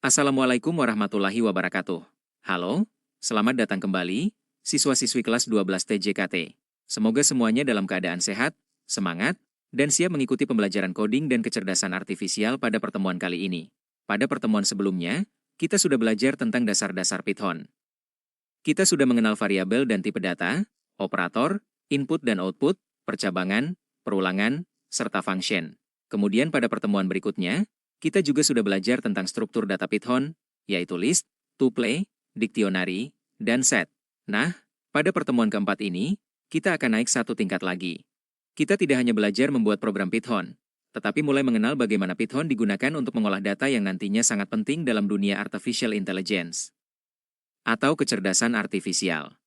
Assalamualaikum warahmatullahi wabarakatuh. Halo, selamat datang kembali, siswa-siswi kelas 12 TJKT. Semoga semuanya dalam keadaan sehat, semangat, dan siap mengikuti pembelajaran coding dan kecerdasan artifisial pada pertemuan kali ini. Pada pertemuan sebelumnya, kita sudah belajar tentang dasar-dasar Python. Kita sudah mengenal variabel dan tipe data, operator, input dan output, percabangan, perulangan, serta function. Kemudian pada pertemuan berikutnya, kita juga sudah belajar tentang struktur data Python, yaitu list, tuple, dictionary, dan set. Nah, pada pertemuan keempat ini, kita akan naik satu tingkat lagi. Kita tidak hanya belajar membuat program Python, tetapi mulai mengenal bagaimana Python digunakan untuk mengolah data yang nantinya sangat penting dalam dunia artificial intelligence atau kecerdasan artifisial.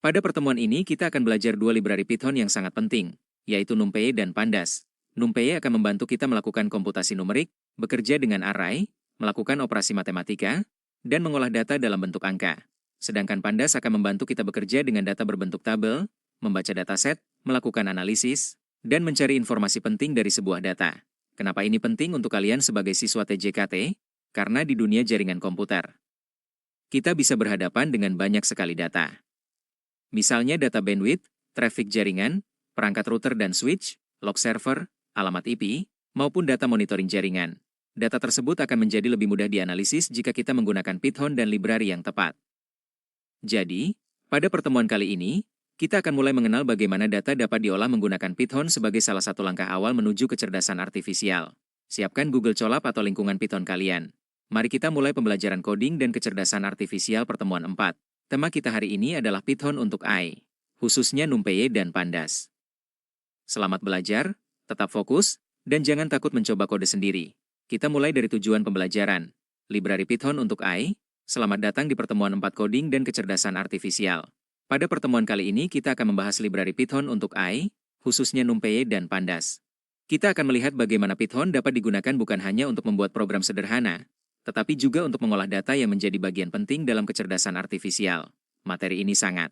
Pada pertemuan ini kita akan belajar dua library Python yang sangat penting, yaitu NumPy dan Pandas. NumPy akan membantu kita melakukan komputasi numerik, bekerja dengan array, melakukan operasi matematika, dan mengolah data dalam bentuk angka. Sedangkan Pandas akan membantu kita bekerja dengan data berbentuk tabel, membaca dataset, melakukan analisis, dan mencari informasi penting dari sebuah data. Kenapa ini penting untuk kalian sebagai siswa TJKT? Karena di dunia jaringan komputer, kita bisa berhadapan dengan banyak sekali data. Misalnya data bandwidth, traffic jaringan, perangkat router dan switch, log server, alamat IP, maupun data monitoring jaringan. Data tersebut akan menjadi lebih mudah dianalisis jika kita menggunakan Python dan library yang tepat. Jadi, pada pertemuan kali ini, kita akan mulai mengenal bagaimana data dapat diolah menggunakan Python sebagai salah satu langkah awal menuju kecerdasan artifisial. Siapkan Google Colab atau lingkungan Python kalian. Mari kita mulai pembelajaran coding dan kecerdasan artifisial pertemuan 4. Tema kita hari ini adalah Python untuk AI, khususnya NumPy dan Pandas. Selamat belajar, tetap fokus, dan jangan takut mencoba kode sendiri. Kita mulai dari tujuan pembelajaran. Library Python untuk AI. Selamat datang di pertemuan 4 coding dan kecerdasan artifisial. Pada pertemuan kali ini kita akan membahas library Python untuk AI, khususnya NumPy dan Pandas. Kita akan melihat bagaimana Python dapat digunakan bukan hanya untuk membuat program sederhana, tetapi juga untuk mengolah data yang menjadi bagian penting dalam kecerdasan artifisial. Materi ini sangat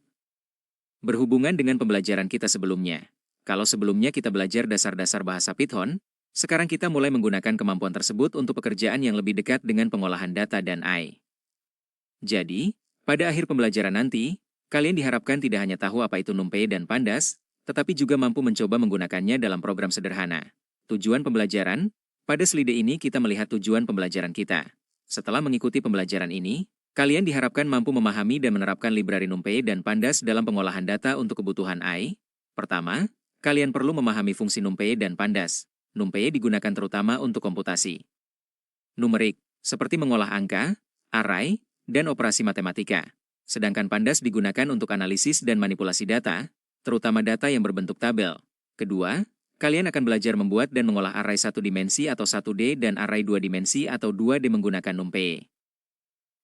berhubungan dengan pembelajaran kita sebelumnya. Kalau sebelumnya kita belajar dasar-dasar bahasa Python, sekarang kita mulai menggunakan kemampuan tersebut untuk pekerjaan yang lebih dekat dengan pengolahan data dan AI. Jadi, pada akhir pembelajaran nanti, kalian diharapkan tidak hanya tahu apa itu NumPy dan Pandas, tetapi juga mampu mencoba menggunakannya dalam program sederhana. Tujuan pembelajaran, pada slide ini kita melihat tujuan pembelajaran kita. Setelah mengikuti pembelajaran ini, kalian diharapkan mampu memahami dan menerapkan library NumPy dan Pandas dalam pengolahan data untuk kebutuhan AI. Pertama, kalian perlu memahami fungsi NumPy dan Pandas. NumPy digunakan terutama untuk komputasi numerik, seperti mengolah angka, array, dan operasi matematika. Sedangkan Pandas digunakan untuk analisis dan manipulasi data, terutama data yang berbentuk tabel. Kedua, kalian akan belajar membuat dan mengolah array 1 dimensi atau 1D dan array 2 dimensi atau 2D menggunakan NumPy.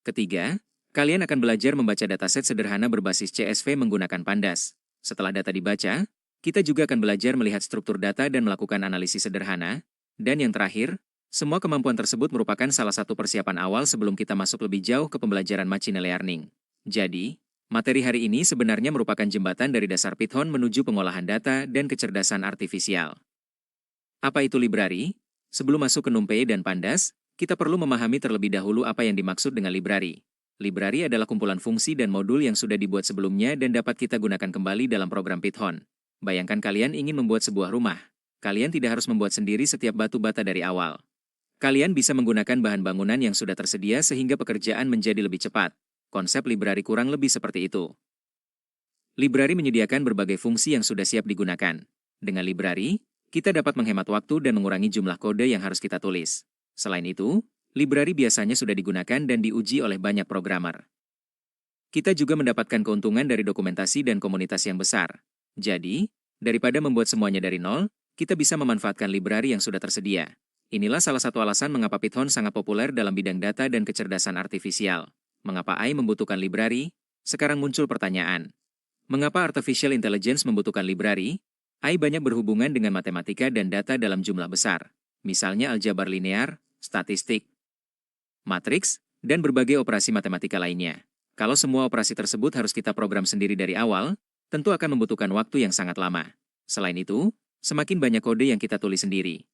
Ketiga, kalian akan belajar membaca dataset sederhana berbasis CSV menggunakan Pandas. Setelah data dibaca, kita juga akan belajar melihat struktur data dan melakukan analisis sederhana. Dan yang terakhir, semua kemampuan tersebut merupakan salah satu persiapan awal sebelum kita masuk lebih jauh ke pembelajaran machine learning. Jadi, materi hari ini sebenarnya merupakan jembatan dari dasar Python menuju pengolahan data dan kecerdasan artifisial. Apa itu library? Sebelum masuk ke NumPy dan Pandas, kita perlu memahami terlebih dahulu apa yang dimaksud dengan library. Library adalah kumpulan fungsi dan modul yang sudah dibuat sebelumnya dan dapat kita gunakan kembali dalam program Python. Bayangkan kalian ingin membuat sebuah rumah. Kalian tidak harus membuat sendiri setiap batu bata dari awal. Kalian bisa menggunakan bahan bangunan yang sudah tersedia sehingga pekerjaan menjadi lebih cepat. Konsep library kurang lebih seperti itu. Library menyediakan berbagai fungsi yang sudah siap digunakan. Dengan library, kita dapat menghemat waktu dan mengurangi jumlah kode yang harus kita tulis. Selain itu, library biasanya sudah digunakan dan diuji oleh banyak programmer. Kita juga mendapatkan keuntungan dari dokumentasi dan komunitas yang besar. Jadi, daripada membuat semuanya dari nol, kita bisa memanfaatkan library yang sudah tersedia. Inilah salah satu alasan mengapa Python sangat populer dalam bidang data dan kecerdasan artifisial. Mengapa AI membutuhkan library? Sekarang muncul pertanyaan. Mengapa artificial intelligence membutuhkan library? AI banyak berhubungan dengan matematika dan data dalam jumlah besar. Misalnya aljabar linear, statistik, matriks, dan berbagai operasi matematika lainnya. Kalau semua operasi tersebut harus kita program sendiri dari awal, tentu akan membutuhkan waktu yang sangat lama. Selain itu, semakin banyak kode yang kita tulis sendiri,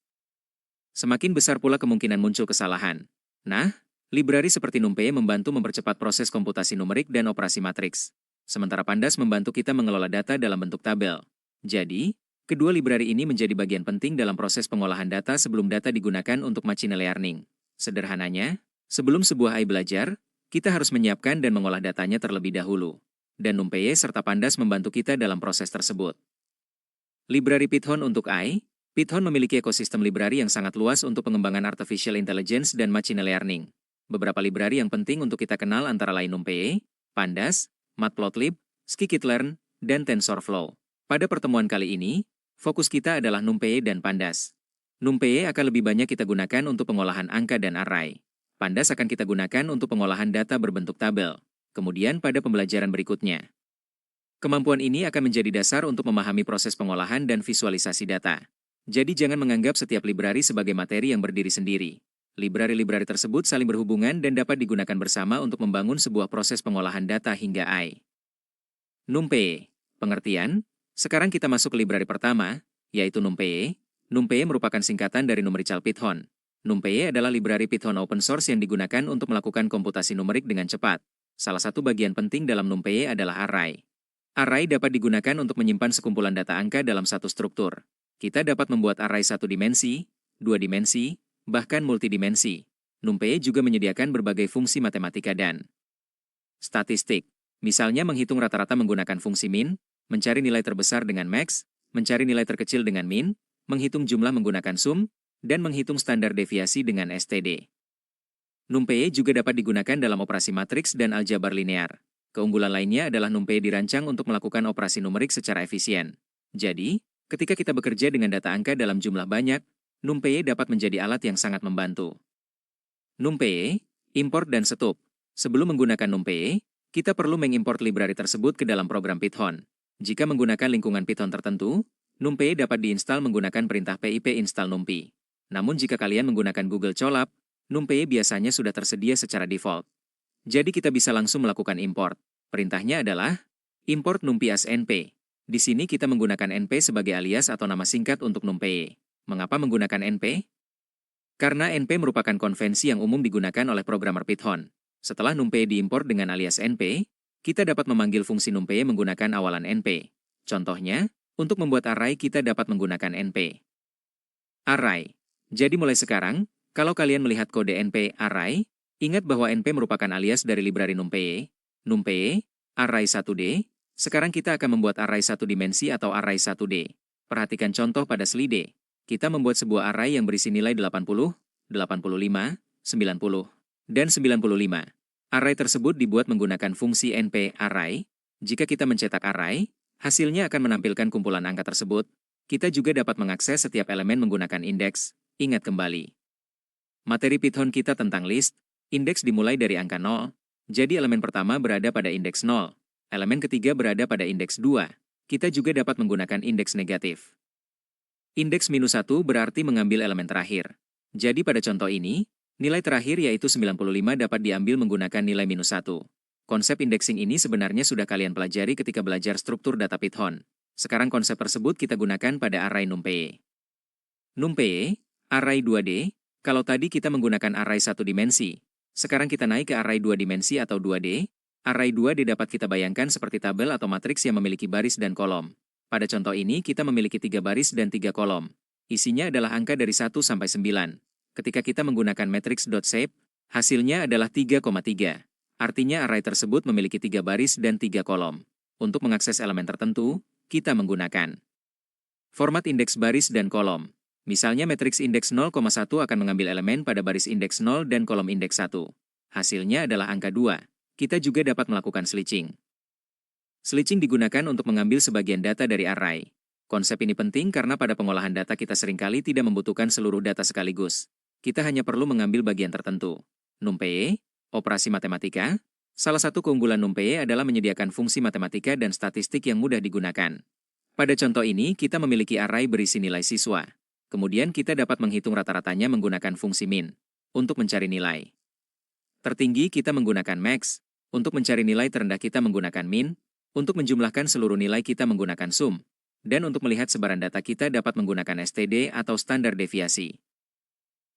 semakin besar pula kemungkinan muncul kesalahan. Nah, Library seperti NumPy membantu mempercepat proses komputasi numerik dan operasi matriks. Sementara Pandas membantu kita mengelola data dalam bentuk tabel. Jadi, kedua library ini menjadi bagian penting dalam proses pengolahan data sebelum data digunakan untuk machine learning. Sederhananya, sebelum sebuah AI belajar, kita harus menyiapkan dan mengolah datanya terlebih dahulu. Dan NumPy serta Pandas membantu kita dalam proses tersebut. Library Python untuk AI. Python memiliki ekosistem library yang sangat luas untuk pengembangan artificial intelligence dan machine learning. Beberapa library yang penting untuk kita kenal antara lain NumPy, Pandas, Matplotlib, Scikit-learn, dan TensorFlow. Pada pertemuan kali ini, fokus kita adalah NumPy dan Pandas. NumPy akan lebih banyak kita gunakan untuk pengolahan angka dan array. Pandas akan kita gunakan untuk pengolahan data berbentuk tabel. Kemudian pada pembelajaran berikutnya, kemampuan ini akan menjadi dasar untuk memahami proses pengolahan dan visualisasi data. Jadi jangan menganggap setiap library sebagai materi yang berdiri sendiri. Library-library tersebut saling berhubungan dan dapat digunakan bersama untuk membangun sebuah proses pengolahan data hingga AI. NumPy. Pengertian. Sekarang kita masuk ke library pertama, yaitu NumPy. NumPy merupakan singkatan dari numerical Python. NumPy adalah library Python open source yang digunakan untuk melakukan komputasi numerik dengan cepat. Salah satu bagian penting dalam NumPy adalah array. Array dapat digunakan untuk menyimpan sekumpulan data angka dalam satu struktur. Kita dapat membuat array satu dimensi, dua dimensi, bahkan multidimensi. NumPy juga menyediakan berbagai fungsi matematika dan statistik. Misalnya menghitung rata-rata menggunakan fungsi min, mencari nilai terbesar dengan max, mencari nilai terkecil dengan min, menghitung jumlah menggunakan sum, dan menghitung standar deviasi dengan std. NumPy juga dapat digunakan dalam operasi matriks dan aljabar linear. Keunggulan lainnya adalah NumPy dirancang untuk melakukan operasi numerik secara efisien. Jadi, ketika kita bekerja dengan data angka dalam jumlah banyak, NumPy dapat menjadi alat yang sangat membantu. NumPy, import dan setup. Sebelum menggunakan NumPy, kita perlu mengimport library tersebut ke dalam program Python. Jika menggunakan lingkungan Python tertentu, NumPy dapat diinstal menggunakan perintah pip install numpy. Namun jika kalian menggunakan Google Colab, NumPy biasanya sudah tersedia secara default. Jadi kita bisa langsung melakukan import. Perintahnya adalah import numpy as np. Di sini kita menggunakan np sebagai alias atau nama singkat untuk NumPy. Mengapa menggunakan np? Karena np merupakan konvensi yang umum digunakan oleh programmer Python. Setelah NumPy diimport dengan alias np, kita dapat memanggil fungsi NumPy menggunakan awalan np. Contohnya, untuk membuat array kita dapat menggunakan np. Array. Jadi mulai sekarang, kalau kalian melihat kode np array, ingat bahwa np merupakan alias dari library NumPy. NumPy, array 1D. Sekarang kita akan membuat array satu dimensi atau array 1D. Perhatikan contoh pada slide. Kita membuat sebuah array yang berisi nilai 80, 85, 90, dan 95. Array tersebut dibuat menggunakan fungsi np array. Jika kita mencetak array, hasilnya akan menampilkan kumpulan angka tersebut. Kita juga dapat mengakses setiap elemen menggunakan indeks. Ingat kembali. Materi Python kita tentang list, indeks dimulai dari angka 0. Jadi elemen pertama berada pada indeks 0. Elemen ketiga berada pada indeks 2. Kita juga dapat menggunakan indeks negatif. Indeks -1 berarti mengambil elemen terakhir. Jadi pada contoh ini, nilai terakhir yaitu 95 dapat diambil menggunakan nilai -1. Konsep indexing ini sebenarnya sudah kalian pelajari ketika belajar struktur data Python. Sekarang konsep tersebut kita gunakan pada array NumPy. NumPy, array 2D, kalau tadi kita menggunakan array 1 dimensi, sekarang kita naik ke array 2 dimensi atau 2D. Array 2D dapat kita bayangkan seperti tabel atau matriks yang memiliki baris dan kolom. Pada contoh ini kita memiliki 3 baris dan 3 kolom. Isinya adalah angka dari 1 sampai 9. Ketika kita menggunakan matrix.shape, hasilnya adalah 3,3. Artinya array tersebut memiliki 3 baris dan 3 kolom. Untuk mengakses elemen tertentu, kita menggunakan format indeks baris dan kolom. Misalnya matriks indeks 0,1 akan mengambil elemen pada baris indeks 0 dan kolom indeks 1. Hasilnya adalah angka 2. Kita juga dapat melakukan switching. Switching digunakan untuk mengambil sebagian data dari array. Konsep ini penting karena pada pengolahan data kita seringkali tidak membutuhkan seluruh data sekaligus. Kita hanya perlu mengambil bagian tertentu. NumPy, operasi matematika. Salah satu keunggulan NumPy adalah menyediakan fungsi matematika dan statistik yang mudah digunakan. Pada contoh ini, kita memiliki array berisi nilai siswa. Kemudian kita dapat menghitung rata-ratanya menggunakan fungsi min. Untuk mencari nilai tertinggi kita menggunakan max. Untuk mencari nilai terendah kita menggunakan min. Untuk menjumlahkan seluruh nilai kita menggunakan sum. Dan untuk melihat sebaran data kita dapat menggunakan std atau standar deviasi.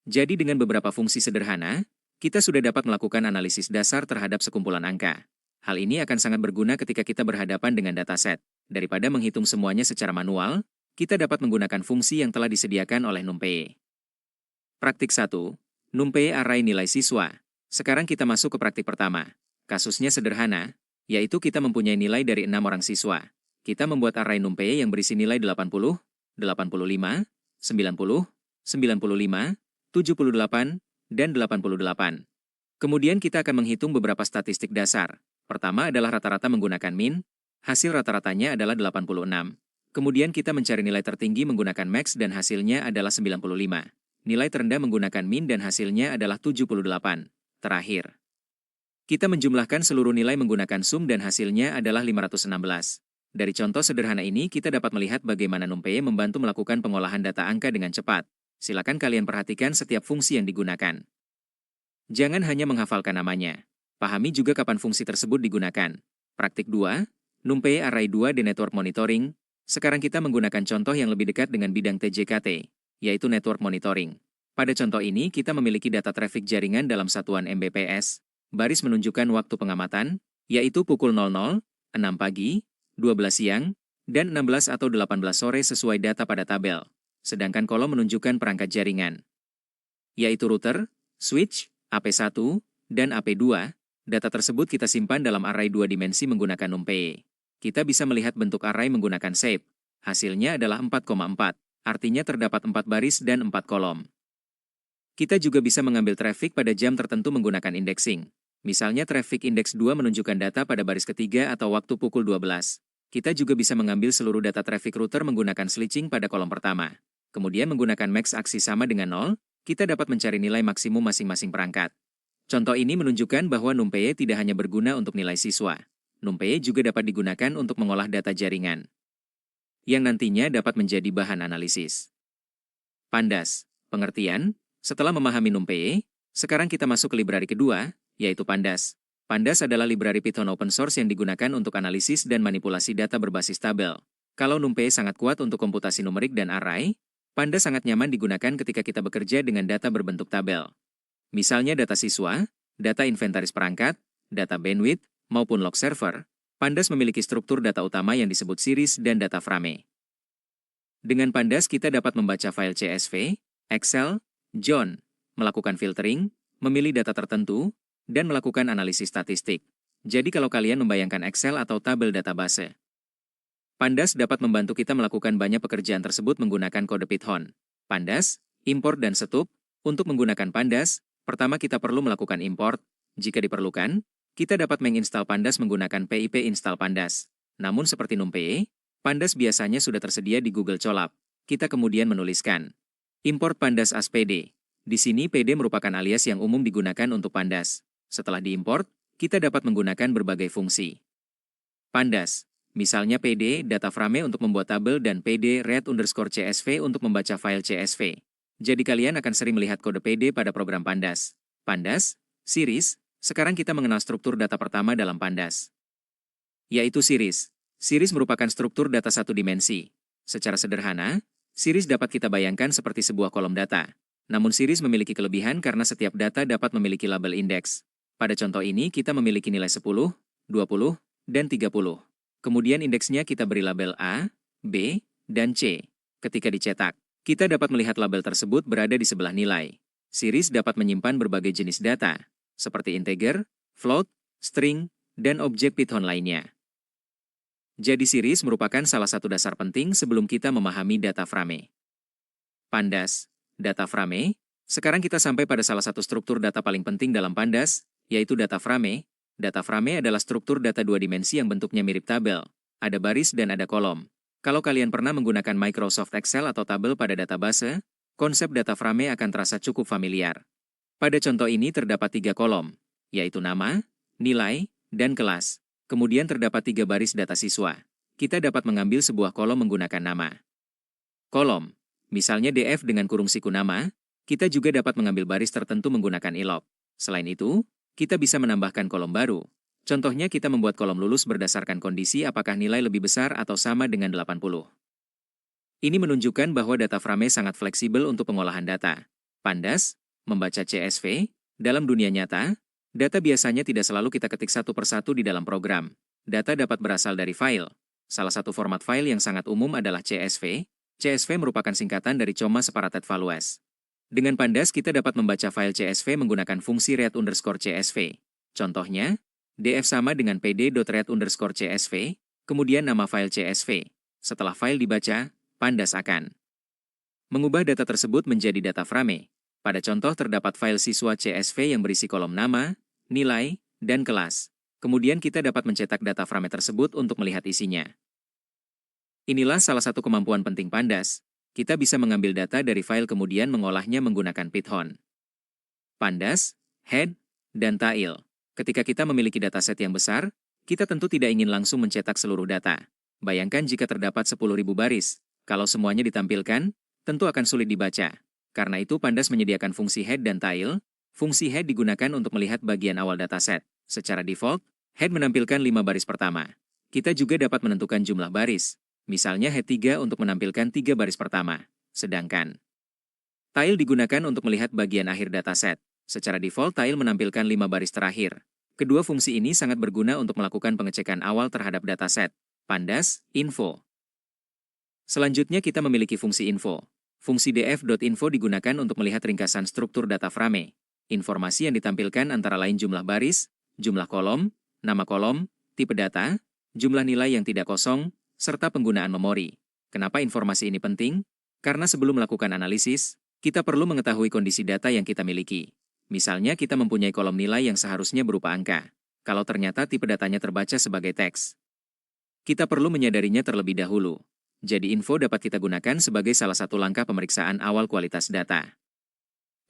Jadi dengan beberapa fungsi sederhana, kita sudah dapat melakukan analisis dasar terhadap sekumpulan angka. Hal ini akan sangat berguna ketika kita berhadapan dengan dataset. Daripada menghitung semuanya secara manual, kita dapat menggunakan fungsi yang telah disediakan oleh NumPy. Praktik 1. NumPy Array Nilai Siswa. Sekarang kita masuk ke praktik pertama. Kasusnya sederhana, yaitu kita mempunyai nilai dari 6 orang siswa. Kita membuat array NumPy yang berisi nilai 80, 85, 90, 95, 78, dan 88. Kemudian kita akan menghitung beberapa statistik dasar. Pertama adalah rata-rata menggunakan min, hasil rata-ratanya adalah 86. Kemudian kita mencari nilai tertinggi menggunakan max dan hasilnya adalah 95. Nilai terendah menggunakan min dan hasilnya adalah 78. Terakhir, kita menjumlahkan seluruh nilai menggunakan sum dan hasilnya adalah 516. Dari contoh sederhana ini kita dapat melihat bagaimana NumPy membantu melakukan pengolahan data angka dengan cepat. Silakan kalian perhatikan setiap fungsi yang digunakan. Jangan hanya menghafalkan namanya. Pahami juga kapan fungsi tersebut digunakan. Praktik 2, NumPy Array 2 di Network Monitoring. Sekarang kita menggunakan contoh yang lebih dekat dengan bidang TJKT, yaitu Network Monitoring. Pada contoh ini kita memiliki data traffic jaringan dalam satuan Mbps. Baris menunjukkan waktu pengamatan, yaitu pukul 00, 6 pagi, 12 siang, dan 16 atau 18 sore sesuai data pada tabel. Sedangkan kolom menunjukkan perangkat jaringan, yaitu router, switch, AP1, dan AP2. Data tersebut kita simpan dalam array 2 dimensi menggunakan NumPy. Kita bisa melihat bentuk array menggunakan shape. Hasilnya adalah 4,4, artinya terdapat 4 baris dan 4 kolom. Kita juga bisa mengambil traffic pada jam tertentu menggunakan indexing. Misalnya traffic index 2 menunjukkan data pada baris ketiga atau waktu pukul 12. Kita juga bisa mengambil seluruh data traffic router menggunakan switching pada kolom pertama. Kemudian menggunakan max aksi sama dengan 0, kita dapat mencari nilai maksimum masing-masing perangkat. Contoh ini menunjukkan bahwa NumPy tidak hanya berguna untuk nilai siswa. NumPy juga dapat digunakan untuk mengolah data jaringan, yang nantinya dapat menjadi bahan analisis. Pandas. Pengertian. Setelah memahami NumPy, sekarang kita masuk ke library kedua, yaitu Pandas. Pandas adalah library Python open source yang digunakan untuk analisis dan manipulasi data berbasis tabel. Kalau NumPy sangat kuat untuk komputasi numerik dan array, Pandas sangat nyaman digunakan ketika kita bekerja dengan data berbentuk tabel. Misalnya data siswa, data inventaris perangkat, data bandwidth, maupun log server. Pandas memiliki struktur data utama yang disebut series dan data frame. Dengan Pandas kita dapat membaca file CSV, Excel, John, melakukan filtering, memilih data tertentu, dan melakukan analisis statistik. Jadi kalau kalian membayangkan Excel atau tabel database, Pandas dapat membantu kita melakukan banyak pekerjaan tersebut menggunakan kode Python. Pandas, import dan setup. Untuk menggunakan Pandas, pertama kita perlu melakukan import. Jika diperlukan, kita dapat menginstal Pandas menggunakan pip install Pandas. Namun seperti NumPy, Pandas biasanya sudah tersedia di Google Colab. Kita kemudian menuliskan import Pandas as PD. Di sini PD merupakan alias yang umum digunakan untuk Pandas. Setelah diimport, kita dapat menggunakan berbagai fungsi Pandas. Misalnya PD data frame untuk membuat tabel dan PD read_csv untuk membaca file CSV. Jadi kalian akan sering melihat kode PD pada program Pandas. Pandas, series. Sekarang kita mengenal struktur data pertama dalam Pandas, yaitu series. Series merupakan struktur data satu dimensi. Secara sederhana, series dapat kita bayangkan seperti sebuah kolom data. Namun series memiliki kelebihan karena setiap data dapat memiliki label indeks. Pada contoh ini kita memiliki nilai 10, 20, dan 30. Kemudian indeksnya kita beri label A, B, dan C. Ketika dicetak, kita dapat melihat label tersebut berada di sebelah nilai. Series dapat menyimpan berbagai jenis data, seperti integer, float, string, dan objek Python lainnya. Jadi series merupakan salah satu dasar penting sebelum kita memahami data frame. Pandas, data frame. Sekarang kita sampai pada salah satu struktur data paling penting dalam Pandas, yaitu data frame. Data frame adalah struktur data dua dimensi yang bentuknya mirip tabel. Ada baris dan ada kolom. Kalau kalian pernah menggunakan Microsoft Excel atau tabel pada database, konsep data frame akan terasa cukup familiar. Pada contoh ini terdapat 3 kolom, yaitu nama, nilai, dan kelas. Kemudian terdapat 3 baris data siswa. Kita dapat mengambil sebuah kolom menggunakan nama kolom. Misalnya DF dengan kurung siku nama, kita juga dapat mengambil baris tertentu menggunakan ilog. Selain itu, kita bisa menambahkan kolom baru. Contohnya kita membuat kolom lulus berdasarkan kondisi apakah nilai lebih besar atau sama dengan 80. Ini menunjukkan bahwa data frame sangat fleksibel untuk pengolahan data. Pandas, membaca CSV, Dalam dunia nyata, data biasanya tidak selalu kita ketik satu persatu di dalam program. Data dapat berasal dari file. Salah satu format file yang sangat umum adalah CSV. CSV merupakan singkatan dari Comma Separated Values. Dengan Pandas kita dapat membaca file CSV menggunakan fungsi read_CSV. Contohnya, df sama dengan pd.read_CSV, kemudian nama file CSV. Setelah file dibaca, Pandas akan mengubah data tersebut menjadi data frame. Pada contoh terdapat file siswa CSV yang berisi kolom nama, nilai, dan kelas. Kemudian kita dapat mencetak data frame tersebut untuk melihat isinya. Inilah salah satu kemampuan penting Pandas. Kita bisa mengambil data dari file kemudian mengolahnya menggunakan Python. Pandas, head, dan tail. Ketika kita memiliki dataset yang besar, kita tentu tidak ingin langsung mencetak seluruh data. Bayangkan jika terdapat 10.000 baris. Kalau semuanya ditampilkan, tentu akan sulit dibaca. Karena itu Pandas menyediakan fungsi head dan tail. Fungsi head digunakan untuk melihat bagian awal dataset. Secara default, head menampilkan 5 baris pertama. Kita juga dapat menentukan jumlah baris. Misalnya head 3 untuk menampilkan 3 baris pertama. Sedangkan tail digunakan untuk melihat bagian akhir dataset. Secara default, tail menampilkan 5 baris terakhir. Kedua fungsi ini sangat berguna untuk melakukan pengecekan awal terhadap dataset. Pandas, info. Selanjutnya kita memiliki fungsi info. Fungsi df.info digunakan untuk melihat ringkasan struktur data frame. Informasi yang ditampilkan antara lain jumlah baris, jumlah kolom, nama kolom, tipe data, jumlah nilai yang tidak kosong, serta penggunaan memori. Kenapa informasi ini penting? Karena sebelum melakukan analisis, kita perlu mengetahui kondisi data yang kita miliki. Misalnya kita mempunyai kolom nilai yang seharusnya berupa angka. Kalau ternyata tipe datanya terbaca sebagai teks, kita perlu menyadarinya terlebih dahulu. Jadi info dapat kita gunakan sebagai salah satu langkah pemeriksaan awal kualitas data.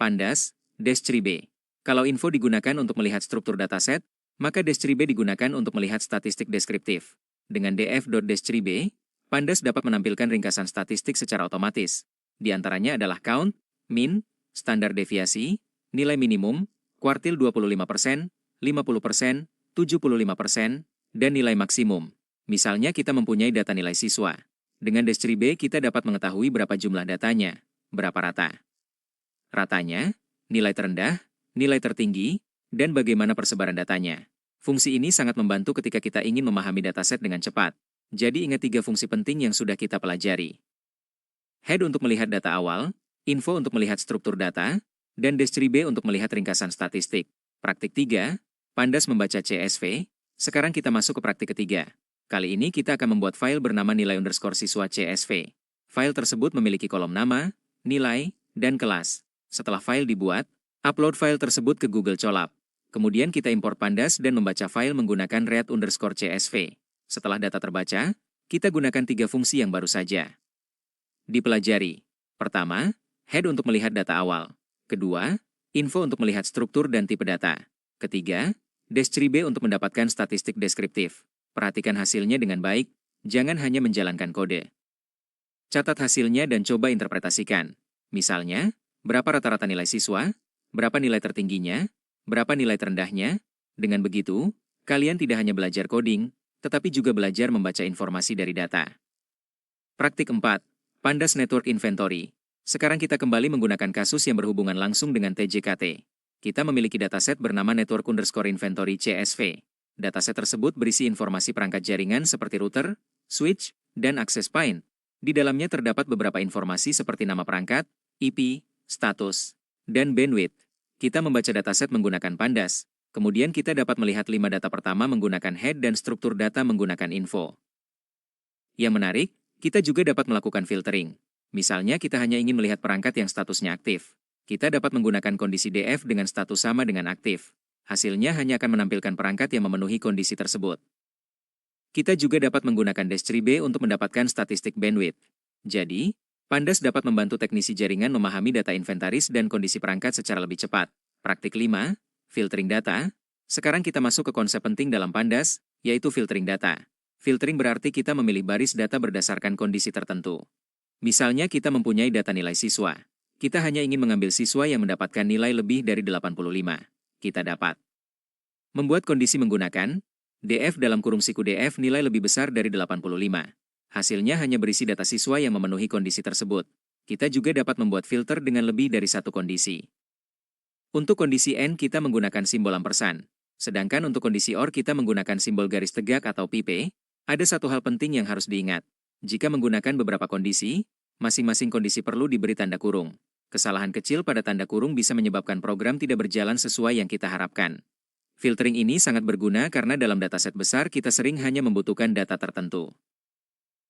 Pandas, -B. Kalau info digunakan untuk melihat struktur dataset, maka -B digunakan untuk melihat statistik deskriptif. Dengan df.-b, Pandas dapat menampilkan ringkasan statistik secara otomatis. Di antaranya adalah count, min, standar deviasi, nilai minimum, kuartil 25%, 50%, 75%, dan nilai maksimum. Misalnya kita mempunyai data nilai siswa. Dengan -B kita dapat mengetahui berapa jumlah datanya, berapa rata. Ratanya, nilai terendah, nilai tertinggi, dan bagaimana persebaran datanya. Fungsi ini sangat membantu ketika kita ingin memahami dataset dengan cepat. Jadi ingat 3 fungsi penting yang sudah kita pelajari. Head untuk melihat data awal, info untuk melihat struktur data, dan -B untuk melihat ringkasan statistik. Praktik 3, Pandas membaca CSV. Sekarang kita masuk ke praktik ketiga. Kali ini kita akan membuat file bernama nilai_siswa CSV. File tersebut memiliki kolom nama, nilai, dan kelas. Setelah file dibuat, upload file tersebut ke Google Colab. Kemudian kita import Pandas dan membaca file menggunakan read_CSV. Setelah data terbaca, kita gunakan 3 fungsi yang baru saja. Dipelajari. Pertama, head untuk melihat data awal. Kedua, info untuk melihat struktur dan tipe data. Ketiga, -B untuk mendapatkan statistik deskriptif. Perhatikan hasilnya dengan baik, jangan hanya menjalankan kode. Catat hasilnya dan coba interpretasikan. Misalnya, berapa rata-rata nilai siswa, berapa nilai tertingginya, berapa nilai terendahnya. Dengan begitu, kalian tidak hanya belajar coding, tetapi juga belajar membaca informasi dari data. Praktik 4. Pandas Network Inventory. Sekarang kita kembali menggunakan kasus yang berhubungan langsung dengan TJKT. Kita memiliki dataset bernama Network_Inventory CSV. Dataset tersebut berisi informasi perangkat jaringan seperti router, switch, dan access point. Di dalamnya terdapat beberapa informasi seperti nama perangkat, IP, status, dan bandwidth. Kita membaca dataset menggunakan Pandas. Kemudian kita dapat melihat 5 data pertama menggunakan head dan struktur data menggunakan info. Yang menarik, kita juga dapat melakukan filtering. Misalnya kita hanya ingin melihat perangkat yang statusnya aktif. Kita dapat menggunakan kondisi df dengan status sama dengan aktif. Hasilnya hanya akan menampilkan perangkat yang memenuhi kondisi tersebut. Kita juga dapat menggunakan -B untuk mendapatkan statistik bandwidth. Jadi, Pandas dapat membantu teknisi jaringan memahami data inventaris dan kondisi perangkat secara lebih cepat. Praktik 5, filtering data. Sekarang kita masuk ke konsep penting dalam Pandas, yaitu filtering data. Filtering berarti kita memilih baris data berdasarkan kondisi tertentu. Misalnya kita mempunyai data nilai siswa. Kita hanya ingin mengambil siswa yang mendapatkan nilai lebih dari 85. Kita dapat membuat kondisi menggunakan df df nilai lebih besar dari 85. Hasilnya hanya berisi data siswa yang memenuhi kondisi tersebut. Kita juga dapat membuat filter dengan lebih dari satu kondisi. Untuk kondisi AND kita menggunakan simbol ampersand. Sedangkan untuk kondisi OR kita menggunakan simbol garis tegak atau pipe. Ada satu hal penting yang harus diingat. Jika menggunakan beberapa kondisi, masing-masing kondisi perlu diberi tanda kurung. Kesalahan kecil pada tanda kurung bisa menyebabkan program tidak berjalan sesuai yang kita harapkan. Filtering ini sangat berguna karena dalam dataset besar kita sering hanya membutuhkan data tertentu.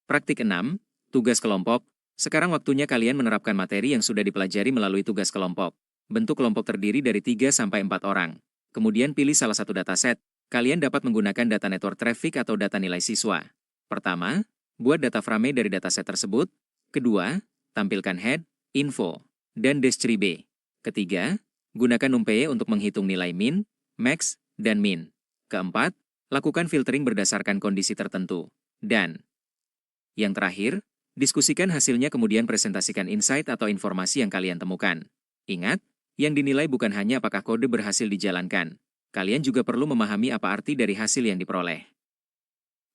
Praktik 6. Tugas kelompok. Sekarang waktunya kalian menerapkan materi yang sudah dipelajari melalui tugas kelompok. Bentuk kelompok terdiri dari 3-4 orang. Kemudian pilih salah satu dataset. Kalian dapat menggunakan data network traffic atau data nilai siswa. Pertama, buat data frame dari dataset tersebut. Kedua, tampilkan head, info, dan dash-tree. Ketiga, gunakan NumPy untuk menghitung nilai min, max, dan min. Keempat, lakukan filtering berdasarkan kondisi tertentu. Dan yang terakhir, diskusikan hasilnya kemudian presentasikan insight atau informasi yang kalian temukan. Ingat, yang dinilai bukan hanya apakah kode berhasil dijalankan. Kalian juga perlu memahami apa arti dari hasil yang diperoleh.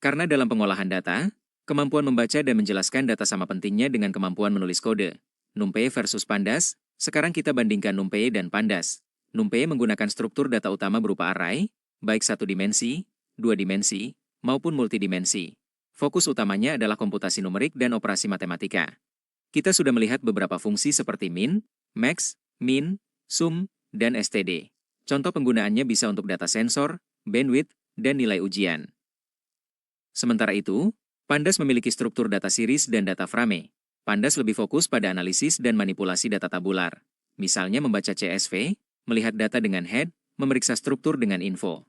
Karena dalam pengolahan data, kemampuan membaca dan menjelaskan data sama pentingnya dengan kemampuan menulis kode. NumPy versus Pandas, sekarang kita bandingkan NumPy dan Pandas. NumPy menggunakan struktur data utama berupa array, baik satu dimensi, dua dimensi, maupun multidimensi. Fokus utamanya adalah komputasi numerik dan operasi matematika. Kita sudah melihat beberapa fungsi seperti min, max, min, sum, dan std. Contoh penggunaannya bisa untuk data sensor, bandwidth, dan nilai ujian. Sementara itu, Pandas memiliki struktur data series dan data frame. Pandas lebih fokus pada analisis dan manipulasi data tabular. Misalnya membaca CSV, melihat data dengan head, memeriksa struktur dengan info,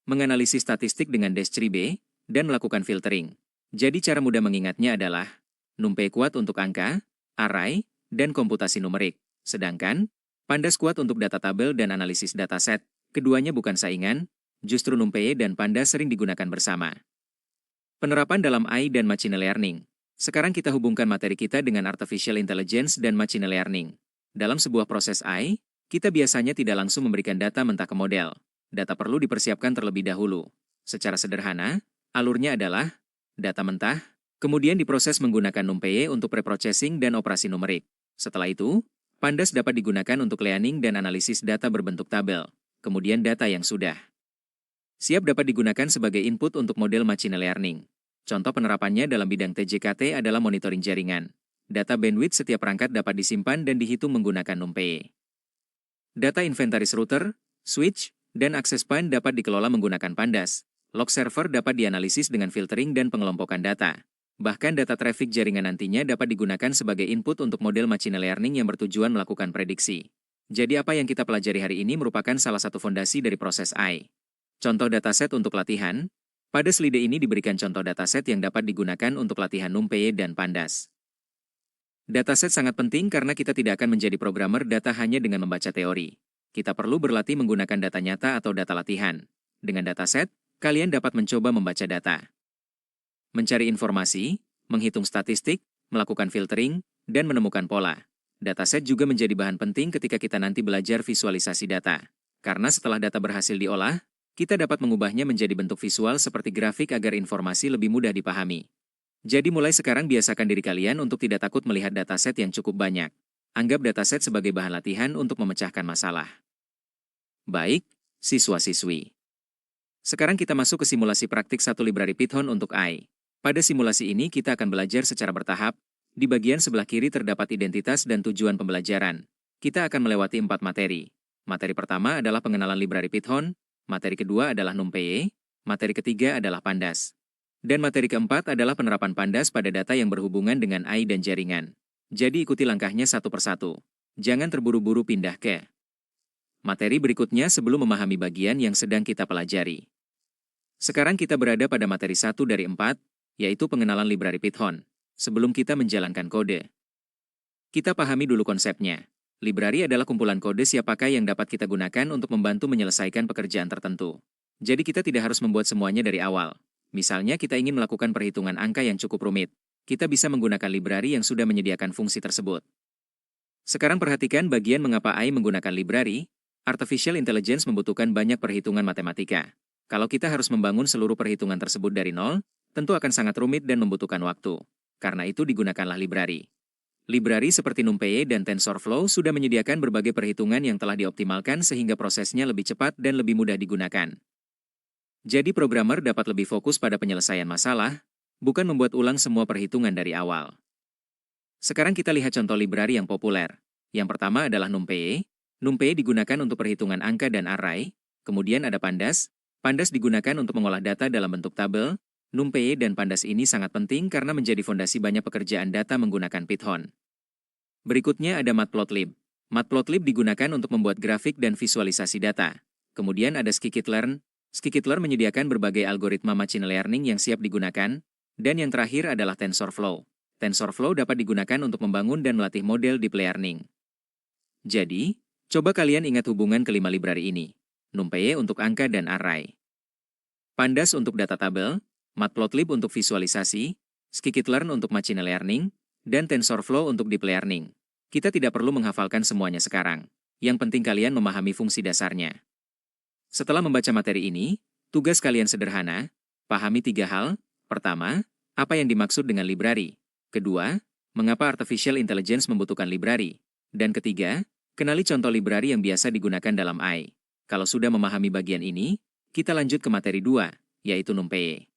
menganalisis statistik dengan dash-tree, dan melakukan filtering. Jadi cara mudah mengingatnya adalah NumPy kuat untuk angka, array, dan komputasi numerik. Sedangkan Pandas kuat untuk data tabel dan analisis dataset. Keduanya bukan saingan, justru NumPy dan Pandas sering digunakan bersama. Penerapan dalam AI dan Machine Learning. Sekarang kita hubungkan materi kita dengan Artificial Intelligence dan Machine Learning. Dalam sebuah proses AI, kita biasanya tidak langsung memberikan data mentah ke model. Data perlu dipersiapkan terlebih dahulu. Secara sederhana, alurnya adalah data mentah, kemudian diproses menggunakan NumPy untuk preprocessing dan operasi numerik. Setelah itu, Pandas dapat digunakan untuk cleaning dan analisis data berbentuk tabel, kemudian data yang sudah siap dapat digunakan sebagai input untuk model machine learning. Contoh penerapannya dalam bidang TJKT adalah monitoring jaringan. Data bandwidth setiap perangkat dapat disimpan dan dihitung menggunakan NumPy. Data inventaris router, switch, dan access point dapat dikelola menggunakan Pandas. Log server dapat dianalisis dengan filtering dan pengelompokan data. Bahkan data traffic jaringan nantinya dapat digunakan sebagai input untuk model machine learning yang bertujuan melakukan prediksi. Jadi apa yang kita pelajari hari ini merupakan salah satu fondasi dari proses AI. Contoh dataset untuk latihan. Pada slide ini diberikan contoh dataset yang dapat digunakan untuk latihan NumPy dan Pandas. Dataset sangat penting karena kita tidak akan menjadi programmer data hanya dengan membaca teori. Kita perlu berlatih menggunakan data nyata atau data latihan. Dengan dataset, kalian dapat mencoba membaca data, mencari informasi, menghitung statistik, melakukan filtering, dan menemukan pola. Dataset juga menjadi bahan penting ketika kita nanti belajar visualisasi data. Karena setelah data berhasil diolah, kita dapat mengubahnya menjadi bentuk visual seperti grafik agar informasi lebih mudah dipahami. Jadi mulai sekarang biasakan diri kalian untuk tidak takut melihat dataset yang cukup banyak. Anggap dataset sebagai bahan latihan untuk memecahkan masalah. Baik, siswa-siswi. Sekarang kita masuk ke simulasi praktik satu library Python untuk AI. Pada simulasi ini kita akan belajar secara bertahap. Di bagian sebelah kiri terdapat identitas dan tujuan pembelajaran. Kita akan melewati 4 materi. Materi pertama adalah pengenalan library Python, materi kedua adalah NumPy, materi ketiga adalah Pandas. Dan materi keempat adalah penerapan Pandas pada data yang berhubungan dengan AI dan jaringan. Jadi ikuti langkahnya satu persatu. Jangan terburu-buru pindah ke materi berikutnya sebelum memahami bagian yang sedang kita pelajari. Sekarang kita berada pada materi 1 dari 4, yaitu pengenalan library Python. Sebelum kita menjalankan kode, kita pahami dulu konsepnya. Library adalah kumpulan kode siap pakai yang dapat kita gunakan untuk membantu menyelesaikan pekerjaan tertentu. Jadi kita tidak harus membuat semuanya dari awal. Misalnya kita ingin melakukan perhitungan angka yang cukup rumit. Kita bisa menggunakan library yang sudah menyediakan fungsi tersebut. Sekarang perhatikan bagian mengapa AI menggunakan library. Artificial Intelligence membutuhkan banyak perhitungan matematika. Kalau kita harus membangun seluruh perhitungan tersebut dari nol, tentu akan sangat rumit dan membutuhkan waktu. Karena itu digunakanlah library. Librari seperti NumPy dan TensorFlow sudah menyediakan berbagai perhitungan yang telah dioptimalkan sehingga prosesnya lebih cepat dan lebih mudah digunakan. Jadi programmer dapat lebih fokus pada penyelesaian masalah, bukan membuat ulang semua perhitungan dari awal. Sekarang kita lihat contoh librari yang populer. Yang pertama adalah NumPy. NumPy digunakan untuk perhitungan angka dan array. Kemudian ada Pandas. Pandas digunakan untuk mengolah data dalam bentuk tabel. NumPy dan Pandas ini sangat penting karena menjadi fondasi banyak pekerjaan data menggunakan Python. Berikutnya ada Matplotlib. Matplotlib digunakan untuk membuat grafik dan visualisasi data. Kemudian ada Scikit-learn. Scikit-learn menyediakan berbagai algoritma machine learning yang siap digunakan. Dan yang terakhir adalah TensorFlow. TensorFlow dapat digunakan untuk membangun dan melatih model deep learning. Jadi, coba kalian ingat hubungan kelima librari ini. NumPy untuk angka dan array. Pandas untuk data tabel, Matplotlib untuk visualisasi, Scikit-learn untuk machine learning, dan TensorFlow untuk deep learning. Kita tidak perlu menghafalkan semuanya sekarang. Yang penting kalian memahami fungsi dasarnya. Setelah membaca materi ini, tugas kalian sederhana, pahami 3 hal. Pertama, apa yang dimaksud dengan librari? Kedua, mengapa artificial intelligence membutuhkan librari? Dan ketiga, kenali contoh librari yang biasa digunakan dalam AI. Kalau sudah memahami bagian ini, kita lanjut ke materi 2, yaitu NumPy.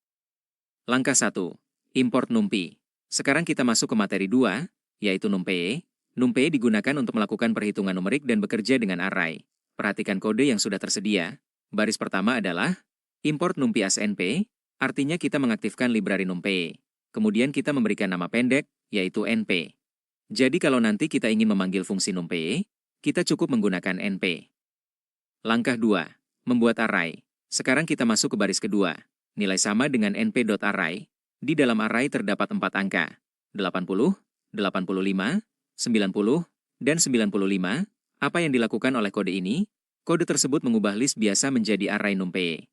Langkah 1. Import NumPy. Sekarang kita masuk ke materi 2, yaitu NumPy. NumPy digunakan untuk melakukan perhitungan numerik dan bekerja dengan array. Perhatikan kode yang sudah tersedia. Baris pertama adalah import NumPy as NP, artinya kita mengaktifkan librari NumPy. Kemudian kita memberikan nama pendek, yaitu NP. Jadi kalau nanti kita ingin memanggil fungsi NumPy, kita cukup menggunakan NP. Langkah 2. Membuat array. Sekarang kita masuk ke baris kedua. Nilai sama dengan np.array. Di dalam array terdapat 4 angka, 80, 85, 90, dan 95. Apa yang dilakukan oleh kode ini? Kode tersebut mengubah list biasa menjadi array NumPy.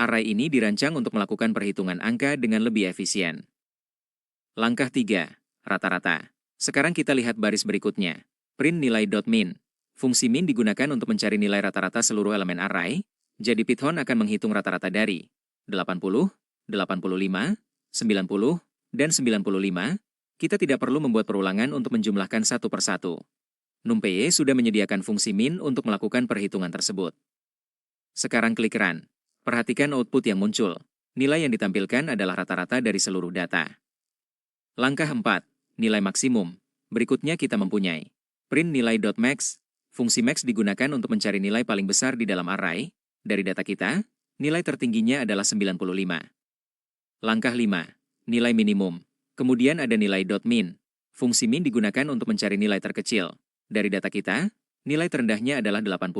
Array ini dirancang untuk melakukan perhitungan angka dengan lebih efisien. Langkah 3. Rata-rata. Sekarang kita lihat baris berikutnya. Print nilai.min. Fungsi min digunakan untuk mencari nilai rata-rata seluruh elemen array, jadi Python akan menghitung rata-rata dari 80, 85, 90, dan 95, kita tidak perlu membuat perulangan untuk menjumlahkan satu persatu. NumPy sudah menyediakan fungsi min untuk melakukan perhitungan tersebut. Sekarang klik Run. Perhatikan output yang muncul. Nilai yang ditampilkan adalah rata-rata dari seluruh data. Langkah 4. Nilai maksimum. Berikutnya kita mempunyai print nilai.max. Fungsi max digunakan untuk mencari nilai paling besar di dalam array. Dari data kita, nilai tertingginya adalah 95. Langkah 5. Nilai minimum. Kemudian ada nilai.min. Fungsi min digunakan untuk mencari nilai terkecil. Dari data kita, nilai terendahnya adalah 80.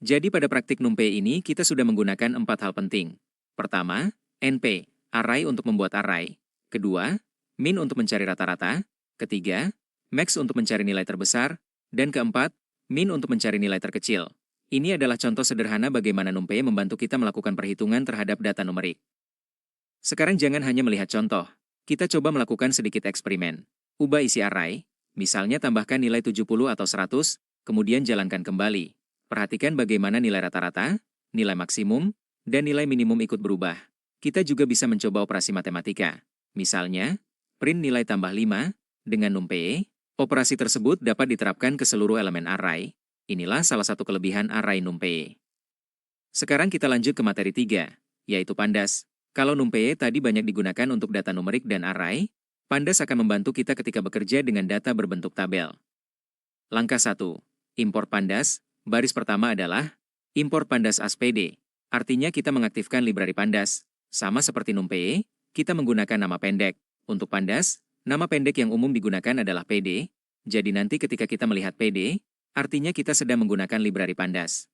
Jadi pada praktik NumPy ini kita sudah menggunakan 4 hal penting. Pertama, NP, array untuk membuat array. Kedua, min untuk mencari rata-rata. Ketiga, max untuk mencari nilai terbesar. Dan keempat, min untuk mencari nilai terkecil. Ini adalah contoh sederhana bagaimana NumPy membantu kita melakukan perhitungan terhadap data numerik. Sekarang jangan hanya melihat contoh. Kita coba melakukan sedikit eksperimen. Ubah isi array, misalnya tambahkan nilai 70 atau 100, kemudian jalankan kembali. Perhatikan bagaimana nilai rata-rata, nilai maksimum, dan nilai minimum ikut berubah. Kita juga bisa mencoba operasi matematika. Misalnya, print nilai tambah 5, dengan NumPy, operasi tersebut dapat diterapkan ke seluruh elemen array. Inilah salah satu kelebihan array NumPy. Sekarang kita lanjut ke materi 3, yaitu Pandas. Kalau NumPy tadi banyak digunakan untuk data numerik dan array, Pandas akan membantu kita ketika bekerja dengan data berbentuk tabel. Langkah 1. Import Pandas. Baris pertama adalah import Pandas as PD. Artinya kita mengaktifkan librari Pandas. Sama seperti NumPy, kita menggunakan nama pendek. Untuk Pandas, nama pendek yang umum digunakan adalah PD. Jadi nanti ketika kita melihat PD, artinya kita sedang menggunakan librari Pandas.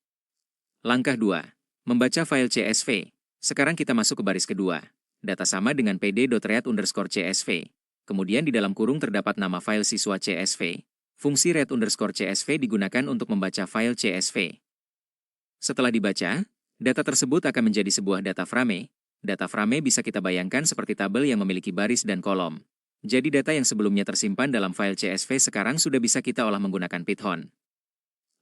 Langkah 2. Membaca file CSV. Sekarang kita masuk ke baris kedua. Data sama dengan pd.read_csv. Kemudian di dalam kurung terdapat nama file siswa CSV. Fungsi read_csv digunakan untuk membaca file CSV. Setelah dibaca, data tersebut akan menjadi sebuah data frame. Data frame bisa kita bayangkan seperti tabel yang memiliki baris dan kolom. Jadi data yang sebelumnya tersimpan dalam file CSV sekarang sudah bisa kita olah menggunakan Python.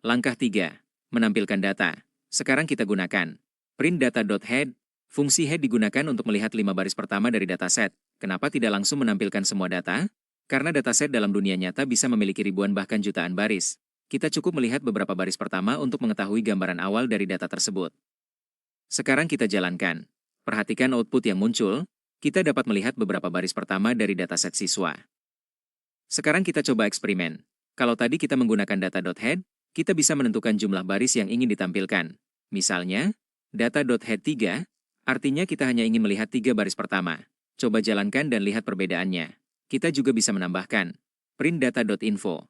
Langkah 3. Menampilkan data. Sekarang kita gunakan print data.head. Fungsi head digunakan untuk melihat 5 baris pertama dari dataset. Kenapa tidak langsung menampilkan semua data? Karena dataset dalam dunia nyata bisa memiliki ribuan bahkan jutaan baris, kita cukup melihat beberapa baris pertama untuk mengetahui gambaran awal dari data tersebut. Sekarang kita jalankan. Perhatikan output yang muncul, kita dapat melihat beberapa baris pertama dari dataset siswa. Sekarang kita coba eksperimen. Kalau tadi kita menggunakan data.head, kita bisa menentukan jumlah baris yang ingin ditampilkan. Misalnya, data.head 3, artinya kita hanya ingin melihat 3 baris pertama. Coba jalankan dan lihat perbedaannya. Kita juga bisa menambahkan print data.info.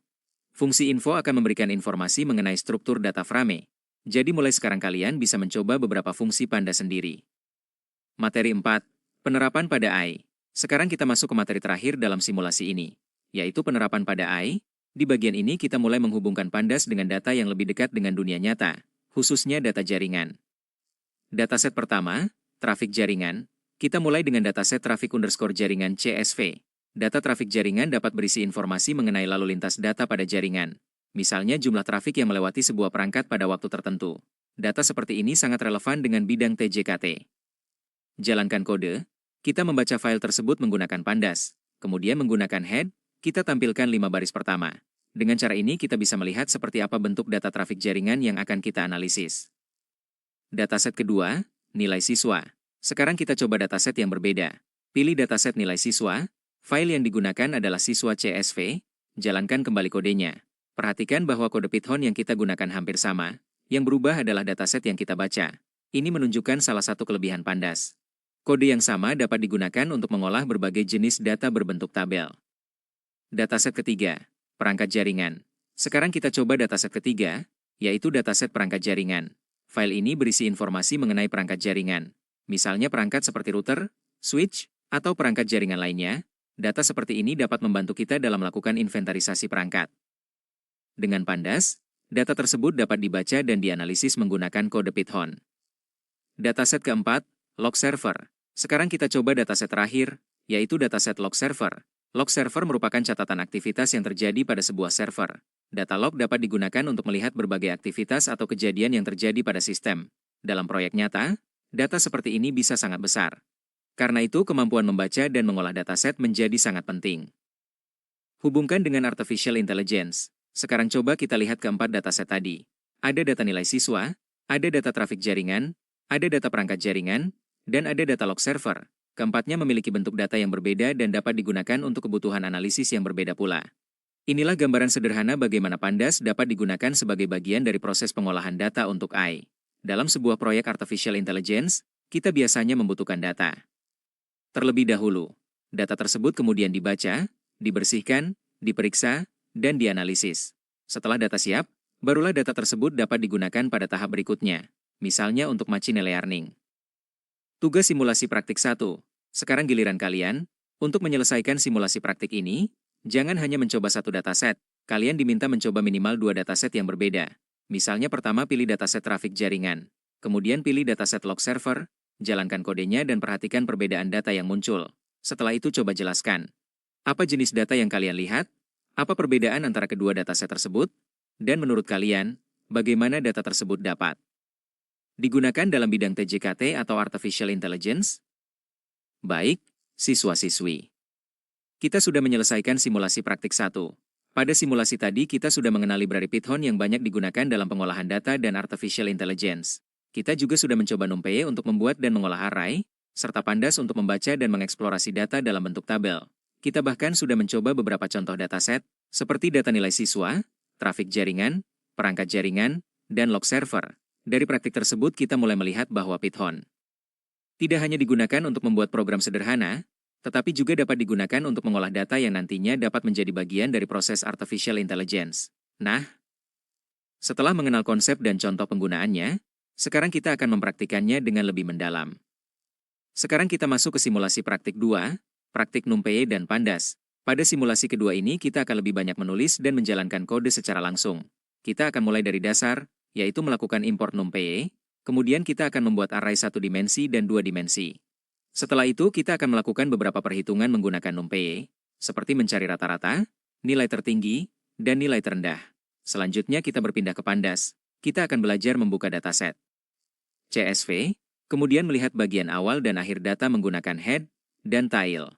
Fungsi info akan memberikan informasi mengenai struktur data frame. Jadi mulai sekarang kalian bisa mencoba beberapa fungsi Pandas sendiri. Materi 4. Penerapan pada AI. Sekarang kita masuk ke materi terakhir dalam simulasi ini, yaitu penerapan pada AI. Di bagian ini kita mulai menghubungkan Pandas dengan data yang lebih dekat dengan dunia nyata, khususnya data jaringan. Dataset pertama, trafik jaringan. Kita mulai dengan dataset traffic_jaringan CSV. Data trafik jaringan dapat berisi informasi mengenai lalu lintas data pada jaringan. Misalnya jumlah trafik yang melewati sebuah perangkat pada waktu tertentu. Data seperti ini sangat relevan dengan bidang TJKT. Jalankan kode, kita membaca file tersebut menggunakan Pandas. Kemudian menggunakan head, kita tampilkan 5 baris pertama. Dengan cara ini kita bisa melihat seperti apa bentuk data trafik jaringan yang akan kita analisis. Dataset kedua, nilai siswa. Sekarang kita coba dataset yang berbeda. Pilih dataset nilai siswa. File yang digunakan adalah siswa CSV, jalankan kembali kodenya. Perhatikan bahwa kode Python yang kita gunakan hampir sama, yang berubah adalah dataset yang kita baca. Ini menunjukkan salah satu kelebihan Pandas. Kode yang sama dapat digunakan untuk mengolah berbagai jenis data berbentuk tabel. Dataset ketiga, perangkat jaringan. Sekarang kita coba dataset ketiga, yaitu dataset perangkat jaringan. File ini berisi informasi mengenai perangkat jaringan, misalnya perangkat seperti router, switch, atau perangkat jaringan lainnya. Data seperti ini dapat membantu kita dalam melakukan inventarisasi perangkat. Dengan Pandas, data tersebut dapat dibaca dan dianalisis menggunakan kode Python. Dataset keempat, log server. Sekarang kita coba dataset terakhir, yaitu dataset log server. Log server merupakan catatan aktivitas yang terjadi pada sebuah server. Data log dapat digunakan untuk melihat berbagai aktivitas atau kejadian yang terjadi pada sistem. Dalam proyek nyata, data seperti ini bisa sangat besar. Karena itu, kemampuan membaca dan mengolah dataset menjadi sangat penting. Hubungkan dengan Artificial Intelligence. Sekarang coba kita lihat keempat dataset tadi. Ada data nilai siswa, ada data trafik jaringan, ada data perangkat jaringan, dan ada data log server. Keempatnya memiliki bentuk data yang berbeda dan dapat digunakan untuk kebutuhan analisis yang berbeda pula. Inilah gambaran sederhana bagaimana Pandas dapat digunakan sebagai bagian dari proses pengolahan data untuk AI. Dalam sebuah proyek Artificial Intelligence, kita biasanya membutuhkan data. Terlebih dahulu, data tersebut kemudian dibaca, dibersihkan, diperiksa, dan dianalisis. Setelah data siap, barulah data tersebut dapat digunakan pada tahap berikutnya, misalnya untuk machine learning. Tugas simulasi praktik 1. Sekarang giliran kalian. Untuk menyelesaikan simulasi praktik ini, jangan hanya mencoba satu dataset, kalian diminta mencoba minimal 2 dataset yang berbeda. Misalnya pertama pilih dataset trafik jaringan, kemudian pilih dataset log server, jalankan kodenya dan perhatikan perbedaan data yang muncul. Setelah itu coba jelaskan. Apa jenis data yang kalian lihat? Apa perbedaan antara kedua dataset tersebut? Dan menurut kalian, bagaimana data tersebut dapat digunakan dalam bidang TJKT atau Artificial Intelligence? Baik, siswa-siswi. Kita sudah menyelesaikan simulasi praktik 1. Pada simulasi tadi kita sudah mengenal library Python yang banyak digunakan dalam pengolahan data dan Artificial Intelligence. Kita juga sudah mencoba NumPy untuk membuat dan mengolah array, serta Pandas untuk membaca dan mengeksplorasi data dalam bentuk tabel. Kita bahkan sudah mencoba beberapa contoh dataset, seperti data nilai siswa, trafik jaringan, perangkat jaringan, dan log server. Dari praktik tersebut kita mulai melihat bahwa Python tidak hanya digunakan untuk membuat program sederhana, tetapi juga dapat digunakan untuk mengolah data yang nantinya dapat menjadi bagian dari proses Artificial Intelligence. Nah, setelah mengenal konsep dan contoh penggunaannya, sekarang kita akan mempraktikannya dengan lebih mendalam. Sekarang kita masuk ke simulasi praktik 2, praktik NumPy dan Pandas. Pada simulasi kedua ini kita akan lebih banyak menulis dan menjalankan kode secara langsung. Kita akan mulai dari dasar, yaitu melakukan import NumPy, kemudian kita akan membuat array 1 dimensi dan 2 dimensi. Setelah itu kita akan melakukan beberapa perhitungan menggunakan NumPy, seperti mencari rata-rata, nilai tertinggi, dan nilai terendah. Selanjutnya kita berpindah ke Pandas. Kita akan belajar membuka dataset CSV, kemudian melihat bagian awal dan akhir data menggunakan head dan tail.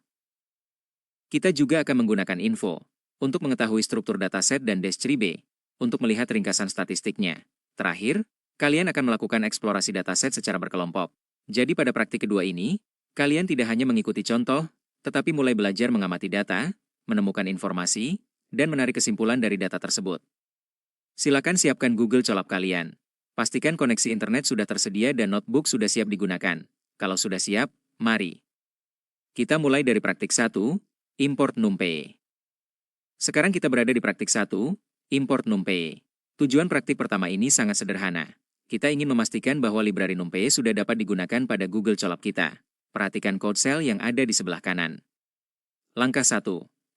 Kita juga akan menggunakan info untuk mengetahui struktur dataset dan Dash3B untuk melihat ringkasan statistiknya. Terakhir, kalian akan melakukan eksplorasi dataset secara berkelompok. Jadi pada praktik kedua ini, kalian tidak hanya mengikuti contoh, tetapi mulai belajar mengamati data, menemukan informasi, dan menarik kesimpulan dari data tersebut. Silakan siapkan Google Colab kalian. Pastikan koneksi internet sudah tersedia dan notebook sudah siap digunakan. Kalau sudah siap, mari. Kita mulai dari praktik 1, import NumPy. Sekarang kita berada di praktik 1, import NumPy. Tujuan praktik pertama ini sangat sederhana. Kita ingin memastikan bahwa library NumPy sudah dapat digunakan pada Google Colab kita. Perhatikan code cell yang ada di sebelah kanan. Langkah 1.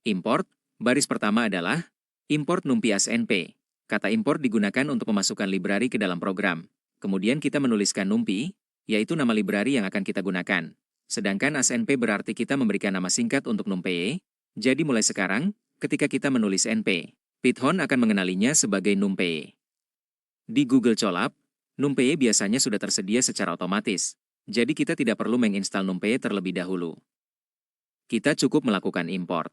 Import. Baris pertama adalah import NumPy as NP. Kata import digunakan untuk memasukkan library ke dalam program. Kemudian kita menuliskan NumPy, yaitu nama library yang akan kita gunakan. Sedangkan as NP berarti kita memberikan nama singkat untuk NumPy. Jadi mulai sekarang, ketika kita menulis NP, Python akan mengenalinya sebagai NumPy. Di Google Colab, NumPy biasanya sudah tersedia secara otomatis. Jadi kita tidak perlu menginstal NumPy terlebih dahulu. Kita cukup melakukan import.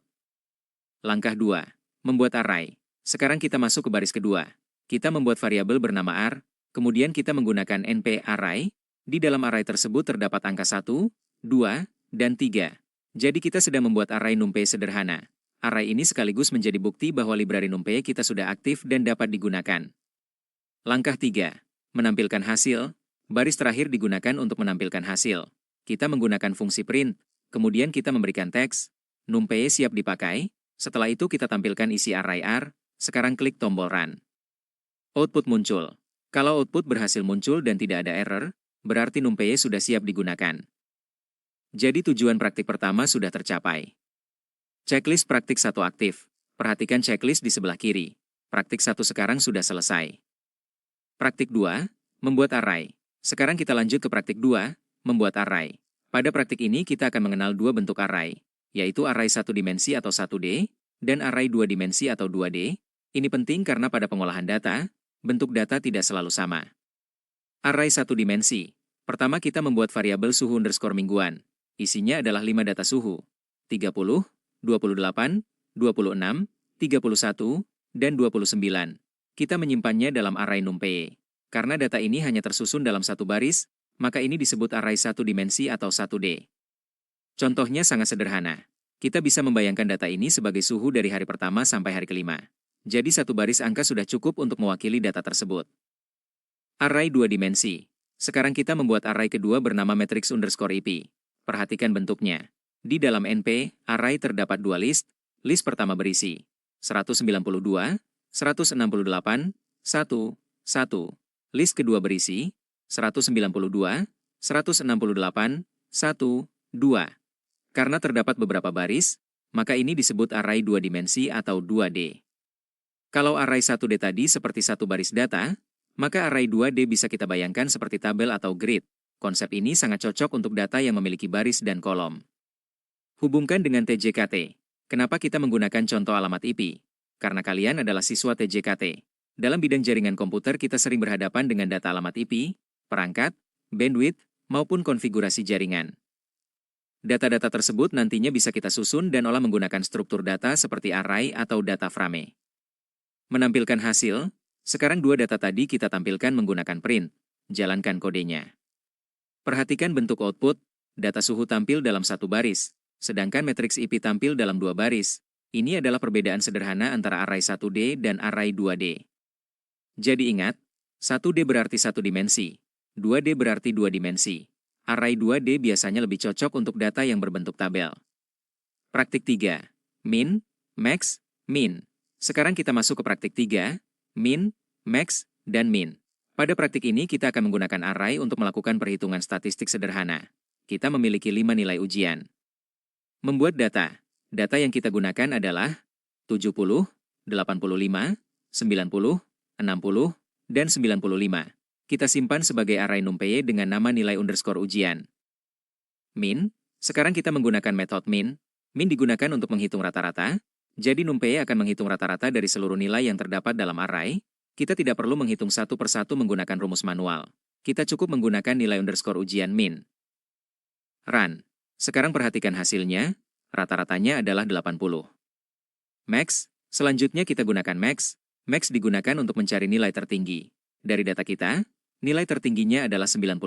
Langkah 2. Membuat array. Sekarang kita masuk ke baris kedua. Kita membuat variabel bernama ar, kemudian kita menggunakan np array. Di dalam array tersebut terdapat angka 1, 2, dan 3. Jadi kita sedang membuat array NumPy sederhana. Array ini sekaligus menjadi bukti bahwa library NumPy kita sudah aktif dan dapat digunakan. Langkah 3. Menampilkan hasil. Baris terakhir digunakan untuk menampilkan hasil. Kita menggunakan fungsi print, kemudian kita memberikan teks, NumPy siap dipakai. Setelah itu kita tampilkan isi array ar, sekarang klik tombol run. Output muncul. Kalau output berhasil muncul dan tidak ada error, berarti NumPy sudah siap digunakan. Jadi tujuan praktik pertama sudah tercapai. Checklist praktik 1 aktif. Perhatikan checklist di sebelah kiri. Praktik 1 sekarang sudah selesai. Praktik 2, membuat array. Sekarang kita lanjut ke praktik 2, membuat array. Pada praktik ini kita akan mengenal dua bentuk array, yaitu array 1 dimensi atau 1D, dan array 2 dimensi atau 2D. Ini penting karena pada pengolahan data, bentuk data tidak selalu sama. Array 1 dimensi. Pertama kita membuat variabel suhu underscore mingguan. Isinya adalah 5 data suhu, 30, 28, 26, 31, dan 29. Kita menyimpannya dalam array NumPy. Karena data ini hanya tersusun dalam satu baris, maka ini disebut array 1 dimensi atau 1D. Contohnya sangat sederhana. Kita bisa membayangkan data ini sebagai suhu dari hari pertama sampai hari kelima. Jadi satu baris angka sudah cukup untuk mewakili data tersebut. Array 2 dimensi. Sekarang kita membuat array kedua bernama matrix underscore ip. Perhatikan bentuknya. Di dalam NP, array terdapat dua list. List pertama berisi 192, 168, 1, 1. List kedua berisi 192, 168, 1, 2. Karena terdapat beberapa baris, maka ini disebut array 2 dimensi atau 2D. Kalau array 1D tadi seperti satu baris data, maka array 2D bisa kita bayangkan seperti tabel atau grid. Konsep ini sangat cocok untuk data yang memiliki baris dan kolom. Hubungkan dengan TJKT. Kenapa kita menggunakan contoh alamat IP? Karena kalian adalah siswa TJKT. Dalam bidang jaringan komputer kita sering berhadapan dengan data alamat IP, perangkat, bandwidth, maupun konfigurasi jaringan. Data-data tersebut nantinya bisa kita susun dan olah menggunakan struktur data seperti array atau data frame. Menampilkan hasil, sekarang dua data tadi kita tampilkan menggunakan print. Jalankan kodenya. Perhatikan bentuk output, data suhu tampil dalam satu baris, sedangkan matriks IP tampil dalam dua baris. Ini adalah perbedaan sederhana antara array 1D dan array 2D. Jadi ingat, 1D berarti 1 dimensi, 2D berarti 2 dimensi. Array 2D biasanya lebih cocok untuk data yang berbentuk tabel. Praktik 3. Min, max, min. Sekarang kita masuk ke praktik 3, min, max, dan min. Pada praktik ini kita akan menggunakan array untuk melakukan perhitungan statistik sederhana. Kita memiliki 5 nilai ujian. Membuat data. Data yang kita gunakan adalah 70, 85, 90, 60, dan 95. Kita simpan sebagai array NumPy dengan nama nilai underscore ujian. Min, sekarang kita menggunakan metode min. Min digunakan untuk menghitung rata-rata, jadi NumPy akan menghitung rata-rata dari seluruh nilai yang terdapat dalam array. Kita tidak perlu menghitung satu persatu menggunakan rumus manual. Kita cukup menggunakan nilai underscore ujian min. Run. Sekarang perhatikan hasilnya. rata-ratanya adalah 80. Max, selanjutnya kita gunakan Max. Max digunakan untuk mencari nilai tertinggi. Dari data kita, nilai tertingginya adalah 95.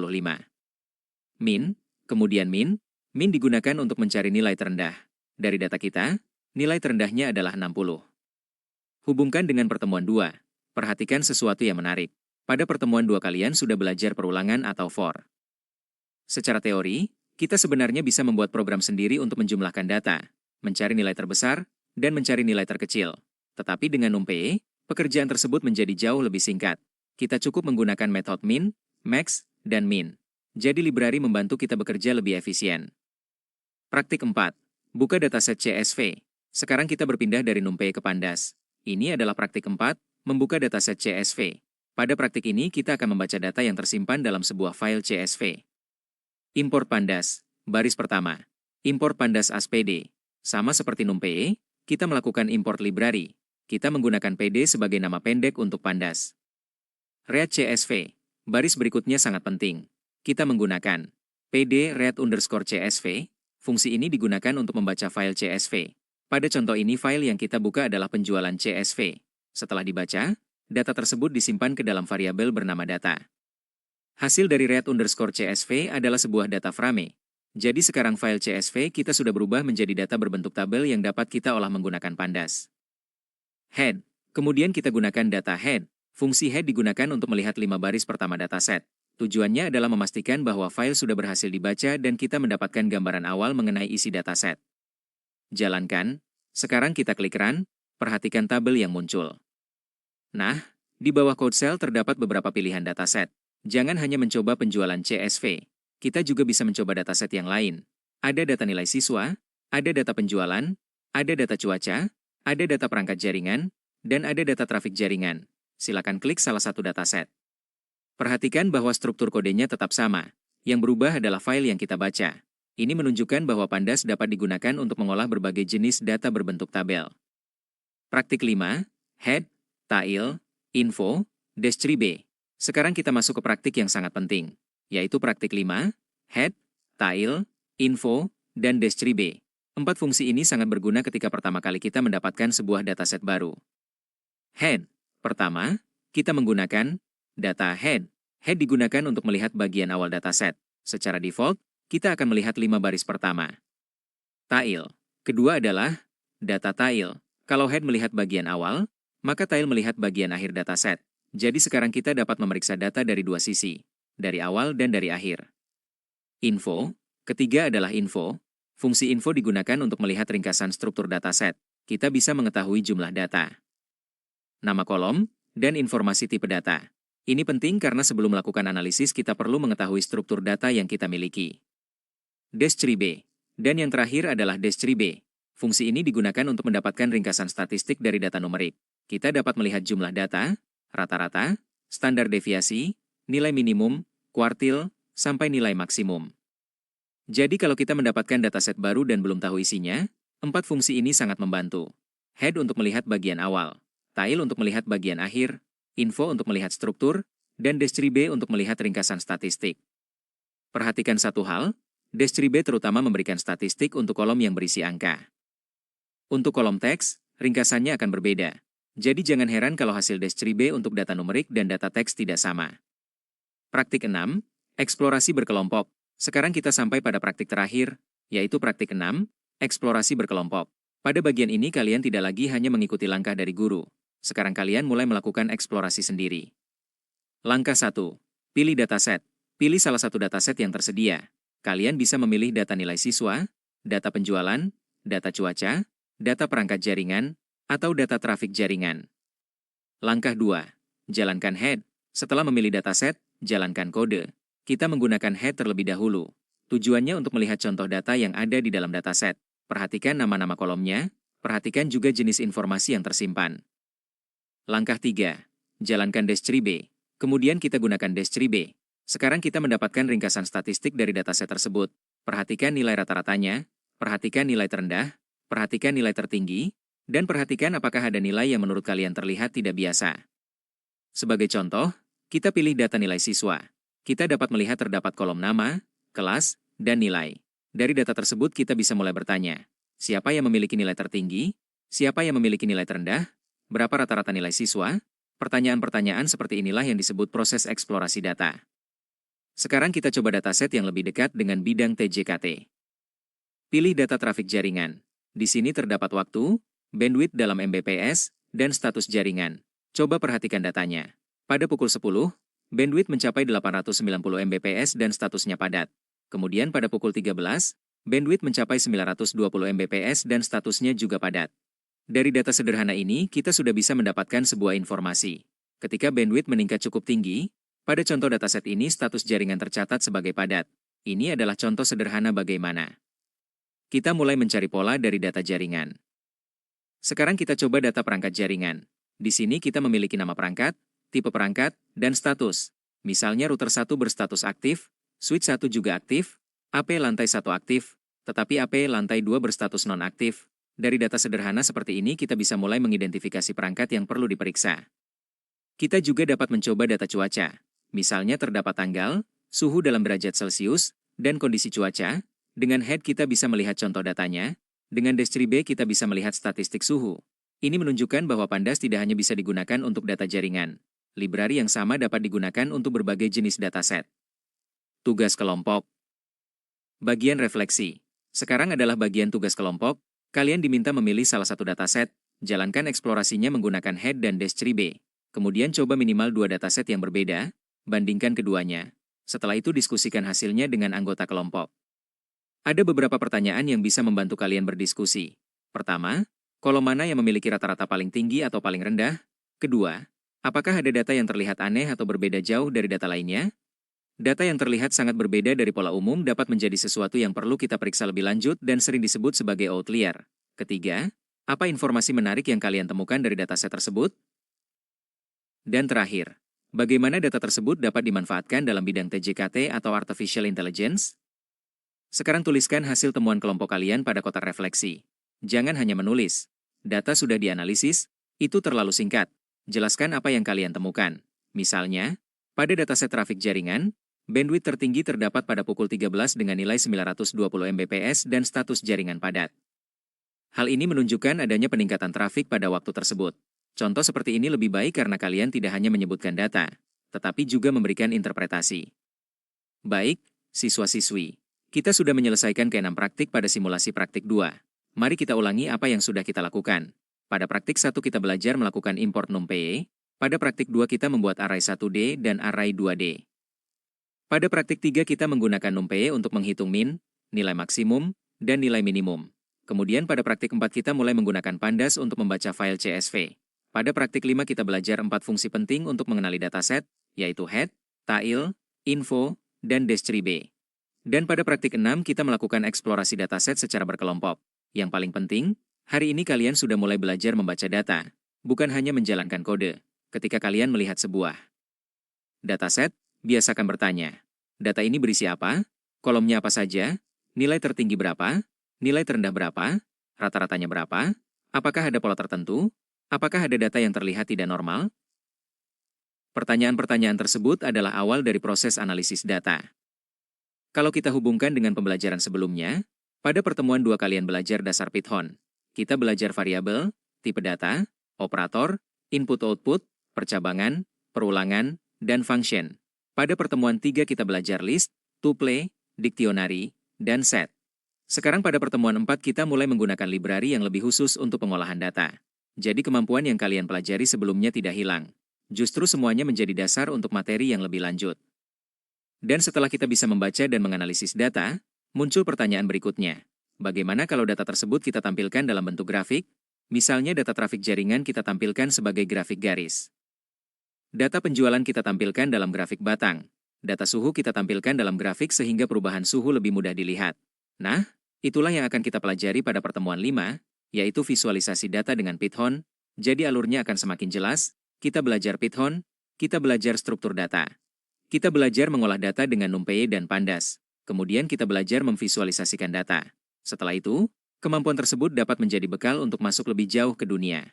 Min, kemudian Min. Min digunakan untuk mencari nilai terendah. Dari data kita, nilai terendahnya adalah 60. Hubungkan dengan pertemuan 2. Perhatikan sesuatu yang menarik. Pada pertemuan 2 kalian sudah belajar perulangan atau for. Secara teori, kita sebenarnya bisa membuat program sendiri untuk menjumlahkan data, mencari nilai terbesar, dan mencari nilai terkecil. Tetapi dengan NumPy, pekerjaan tersebut menjadi jauh lebih singkat. Kita cukup menggunakan metode min, max, dan min. Jadi library membantu kita bekerja lebih efisien. Praktik 4. Buka dataset CSV. Sekarang kita berpindah dari NumPy ke Pandas. Ini adalah praktik 4, membuka dataset CSV. Pada praktik ini kita akan membaca data yang tersimpan dalam sebuah file CSV. Import Pandas. Baris pertama. Import Pandas as PD. Sama seperti NumPy, kita melakukan import library. Kita menggunakan PD sebagai nama pendek untuk Pandas. Read CSV. Baris berikutnya sangat penting. Kita menggunakan PD read_CSV. Fungsi ini digunakan untuk membaca file CSV. Pada contoh ini file yang kita buka adalah penjualan CSV. Setelah dibaca, data tersebut disimpan ke dalam variabel bernama data. Hasil dari read_CSV adalah sebuah data frame. Jadi sekarang file CSV kita sudah berubah menjadi data berbentuk tabel yang dapat kita olah menggunakan Pandas. Head. Kemudian kita gunakan data head. Fungsi head digunakan untuk melihat 5 baris pertama dataset. Tujuannya adalah memastikan bahwa file sudah berhasil dibaca dan kita mendapatkan gambaran awal mengenai isi dataset. Jalankan. Sekarang kita klik Run. Perhatikan tabel yang muncul. Nah, di bawah code cell terdapat beberapa pilihan dataset. Jangan hanya mencoba penjualan CSV. Kita juga bisa mencoba dataset yang lain. Ada data nilai siswa, ada data penjualan, ada data cuaca, ada data perangkat jaringan, dan ada data trafik jaringan. Silakan klik salah satu dataset. Perhatikan bahwa struktur kodenya tetap sama. Yang berubah adalah file yang kita baca. Ini menunjukkan bahwa Pandas dapat digunakan untuk mengolah berbagai jenis data berbentuk tabel. Praktik 5. Head, Tail, Info, Describe. Sekarang kita masuk ke praktik yang sangat penting, yaitu praktik 5. Head, Tail, Info, dan Describe. 4 fungsi ini sangat berguna ketika pertama kali kita mendapatkan sebuah dataset baru. Head. Pertama, kita menggunakan data head. Head digunakan untuk melihat bagian awal dataset. Secara default, kita akan melihat 5 baris pertama. Tail. Kedua adalah data tail. Kalau head melihat bagian awal, maka tail melihat bagian akhir dataset. Jadi sekarang kita dapat memeriksa data dari 2 sisi, dari awal dan dari akhir. Info. Ketiga adalah info. Fungsi info digunakan untuk melihat ringkasan struktur dataset. Kita bisa mengetahui jumlah data, nama kolom, dan informasi tipe data. Ini penting karena sebelum melakukan analisis kita perlu mengetahui struktur data yang kita miliki. Describe. Dan yang terakhir adalah Describe. Fungsi ini digunakan untuk mendapatkan ringkasan statistik dari data numerik. Kita dapat melihat jumlah data, rata-rata, standar deviasi, nilai minimum, kuartil, sampai nilai maksimum. Jadi kalau kita mendapatkan dataset baru dan belum tahu isinya, 4 fungsi ini sangat membantu. Head untuk melihat bagian awal, Tail untuk melihat bagian akhir, Info untuk melihat struktur, dan Describe untuk melihat ringkasan statistik. Perhatikan satu hal, Describe terutama memberikan statistik untuk kolom yang berisi angka. Untuk kolom teks, ringkasannya akan berbeda. Jadi jangan heran kalau hasil Describe untuk data numerik dan data teks tidak sama. Praktik 6. Eksplorasi berkelompok. Sekarang kita sampai pada praktik terakhir, yaitu praktik 6. Eksplorasi berkelompok. Pada bagian ini kalian tidak lagi hanya mengikuti langkah dari guru. Sekarang kalian mulai melakukan eksplorasi sendiri. Langkah 1. Pilih dataset. Pilih salah satu dataset yang tersedia. Kalian bisa memilih data nilai siswa, data penjualan, data cuaca, data perangkat jaringan, atau data trafik jaringan. Langkah 2. Jalankan head. Setelah memilih dataset, jalankan kode. Kita menggunakan head terlebih dahulu. Tujuannya untuk melihat contoh data yang ada di dalam dataset. Perhatikan nama-nama kolomnya, perhatikan juga jenis informasi yang tersimpan. Langkah 3. Jalankan Describe. Kemudian kita gunakan Describe. Sekarang kita mendapatkan ringkasan statistik dari dataset tersebut. Perhatikan nilai rata-ratanya, perhatikan nilai terendah, perhatikan nilai tertinggi, dan perhatikan apakah ada nilai yang menurut kalian terlihat tidak biasa. Sebagai contoh, kita pilih data nilai siswa. Kita dapat melihat terdapat kolom nama, kelas, dan nilai. Dari data tersebut kita bisa mulai bertanya, Siapa yang memiliki nilai tertinggi? Siapa yang memiliki nilai terendah? Berapa rata-rata nilai siswa? Pertanyaan-pertanyaan seperti inilah yang disebut proses eksplorasi data. Sekarang kita coba dataset yang lebih dekat dengan bidang TJKT. Pilih data trafik jaringan. Di sini terdapat waktu, bandwidth dalam Mbps, dan status jaringan. Coba perhatikan datanya. Pada pukul 10, bandwidth mencapai 890 Mbps dan statusnya padat. Kemudian pada pukul 13, bandwidth mencapai 920 Mbps dan statusnya juga padat. Dari data sederhana ini, kita sudah bisa mendapatkan sebuah informasi. Ketika bandwidth meningkat cukup tinggi, pada contoh dataset ini status jaringan tercatat sebagai padat. Ini adalah contoh sederhana bagaimana kita mulai mencari pola dari data jaringan. Sekarang kita coba data perangkat jaringan. Di sini kita memiliki nama perangkat, tipe perangkat, dan status. Misalnya router 1 berstatus aktif, switch 1 juga aktif, AP lantai 1 aktif, tetapi AP lantai 2 berstatus non-aktif. Dari data sederhana seperti ini kita bisa mulai mengidentifikasi perangkat yang perlu diperiksa. Kita juga dapat mencoba data cuaca. Misalnya terdapat tanggal, suhu dalam derajat Celcius, dan kondisi cuaca. Dengan head kita bisa melihat contoh datanya, dengan Destrib kita bisa melihat statistik suhu. Ini menunjukkan bahwa Pandas tidak hanya bisa digunakan untuk data jaringan. Library yang sama dapat digunakan untuk berbagai jenis dataset. Tugas kelompok. Bagian refleksi. Sekarang adalah bagian tugas kelompok. Kalian diminta memilih salah satu dataset, jalankan eksplorasinya menggunakan head dan Destrib. Kemudian coba minimal 2 dataset yang berbeda, bandingkan keduanya. Setelah itu diskusikan hasilnya dengan anggota kelompok. Ada beberapa pertanyaan yang bisa membantu kalian berdiskusi. Pertama, kolom mana yang memiliki rata-rata paling tinggi atau paling rendah? Kedua, apakah ada data yang terlihat aneh atau berbeda jauh dari data lainnya? Data yang terlihat sangat berbeda dari pola umum dapat menjadi sesuatu yang perlu kita periksa lebih lanjut dan sering disebut sebagai outlier. Ketiga, apa informasi menarik yang kalian temukan dari dataset tersebut? Dan terakhir, bagaimana data tersebut dapat dimanfaatkan dalam bidang TJKT atau Artificial Intelligence? Sekarang tuliskan hasil temuan kelompok kalian pada kotak refleksi. Jangan hanya menulis. Data sudah dianalisis, itu terlalu singkat. Jelaskan apa yang kalian temukan. Misalnya, pada dataset trafik jaringan, bandwidth tertinggi terdapat pada pukul 13 dengan nilai 920 Mbps dan status jaringan padat. Hal ini menunjukkan adanya peningkatan trafik pada waktu tersebut. Contoh seperti ini lebih baik karena kalian tidak hanya menyebutkan data, tetapi juga memberikan interpretasi. Baik, siswa-siswi. Kita sudah menyelesaikan ke-6 praktik pada simulasi praktik 2. Mari kita ulangi apa yang sudah kita lakukan. Pada praktik 1 kita belajar melakukan import NumPy, pada praktik 2 kita membuat array 1D dan array 2D. Pada praktik 3 kita menggunakan NumPy untuk menghitung min, nilai maksimum, dan nilai minimum. Kemudian pada praktik 4 kita mulai menggunakan Pandas untuk membaca file CSV. Pada praktik 5 kita belajar 4 fungsi penting untuk mengenali dataset, yaitu head, tail, info, dan Destrib. Dan pada praktik 6 kita melakukan eksplorasi dataset secara berkelompok. Yang paling penting, hari ini kalian sudah mulai belajar membaca data, bukan hanya menjalankan kode. Ketika kalian melihat sebuah dataset, biasakan bertanya, data ini berisi apa? Kolomnya apa saja? Nilai tertinggi berapa? Nilai terendah berapa? Rata-ratanya berapa? Apakah ada pola tertentu? Apakah ada data yang terlihat tidak normal? Pertanyaan-pertanyaan tersebut adalah awal dari proses analisis data. Kalau kita hubungkan dengan pembelajaran sebelumnya, pada pertemuan 2 kalian belajar dasar Python. Kita belajar variabel, tipe data, operator, input-output, percabangan, perulangan, dan function. Pada pertemuan 3 kita belajar list, tuple, dictionary, dan set. Sekarang pada pertemuan 4 kita mulai menggunakan library yang lebih khusus untuk pengolahan data. Jadi kemampuan yang kalian pelajari sebelumnya tidak hilang. Justru semuanya menjadi dasar untuk materi yang lebih lanjut. Dan setelah kita bisa membaca dan menganalisis data, muncul pertanyaan berikutnya. Bagaimana kalau data tersebut kita tampilkan dalam bentuk grafik? Misalnya data trafik jaringan kita tampilkan sebagai grafik garis. Data penjualan kita tampilkan dalam grafik batang. Data suhu kita tampilkan dalam grafik sehingga perubahan suhu lebih mudah dilihat. Nah, itulah yang akan kita pelajari pada pertemuan 5, yaitu visualisasi data dengan Python. Jadi alurnya akan semakin jelas. Kita belajar Python, kita belajar struktur data. Kita belajar mengolah data dengan NumPy dan Pandas. Kemudian kita belajar memvisualisasikan data. Setelah itu, kemampuan tersebut dapat menjadi bekal untuk masuk lebih jauh ke dunia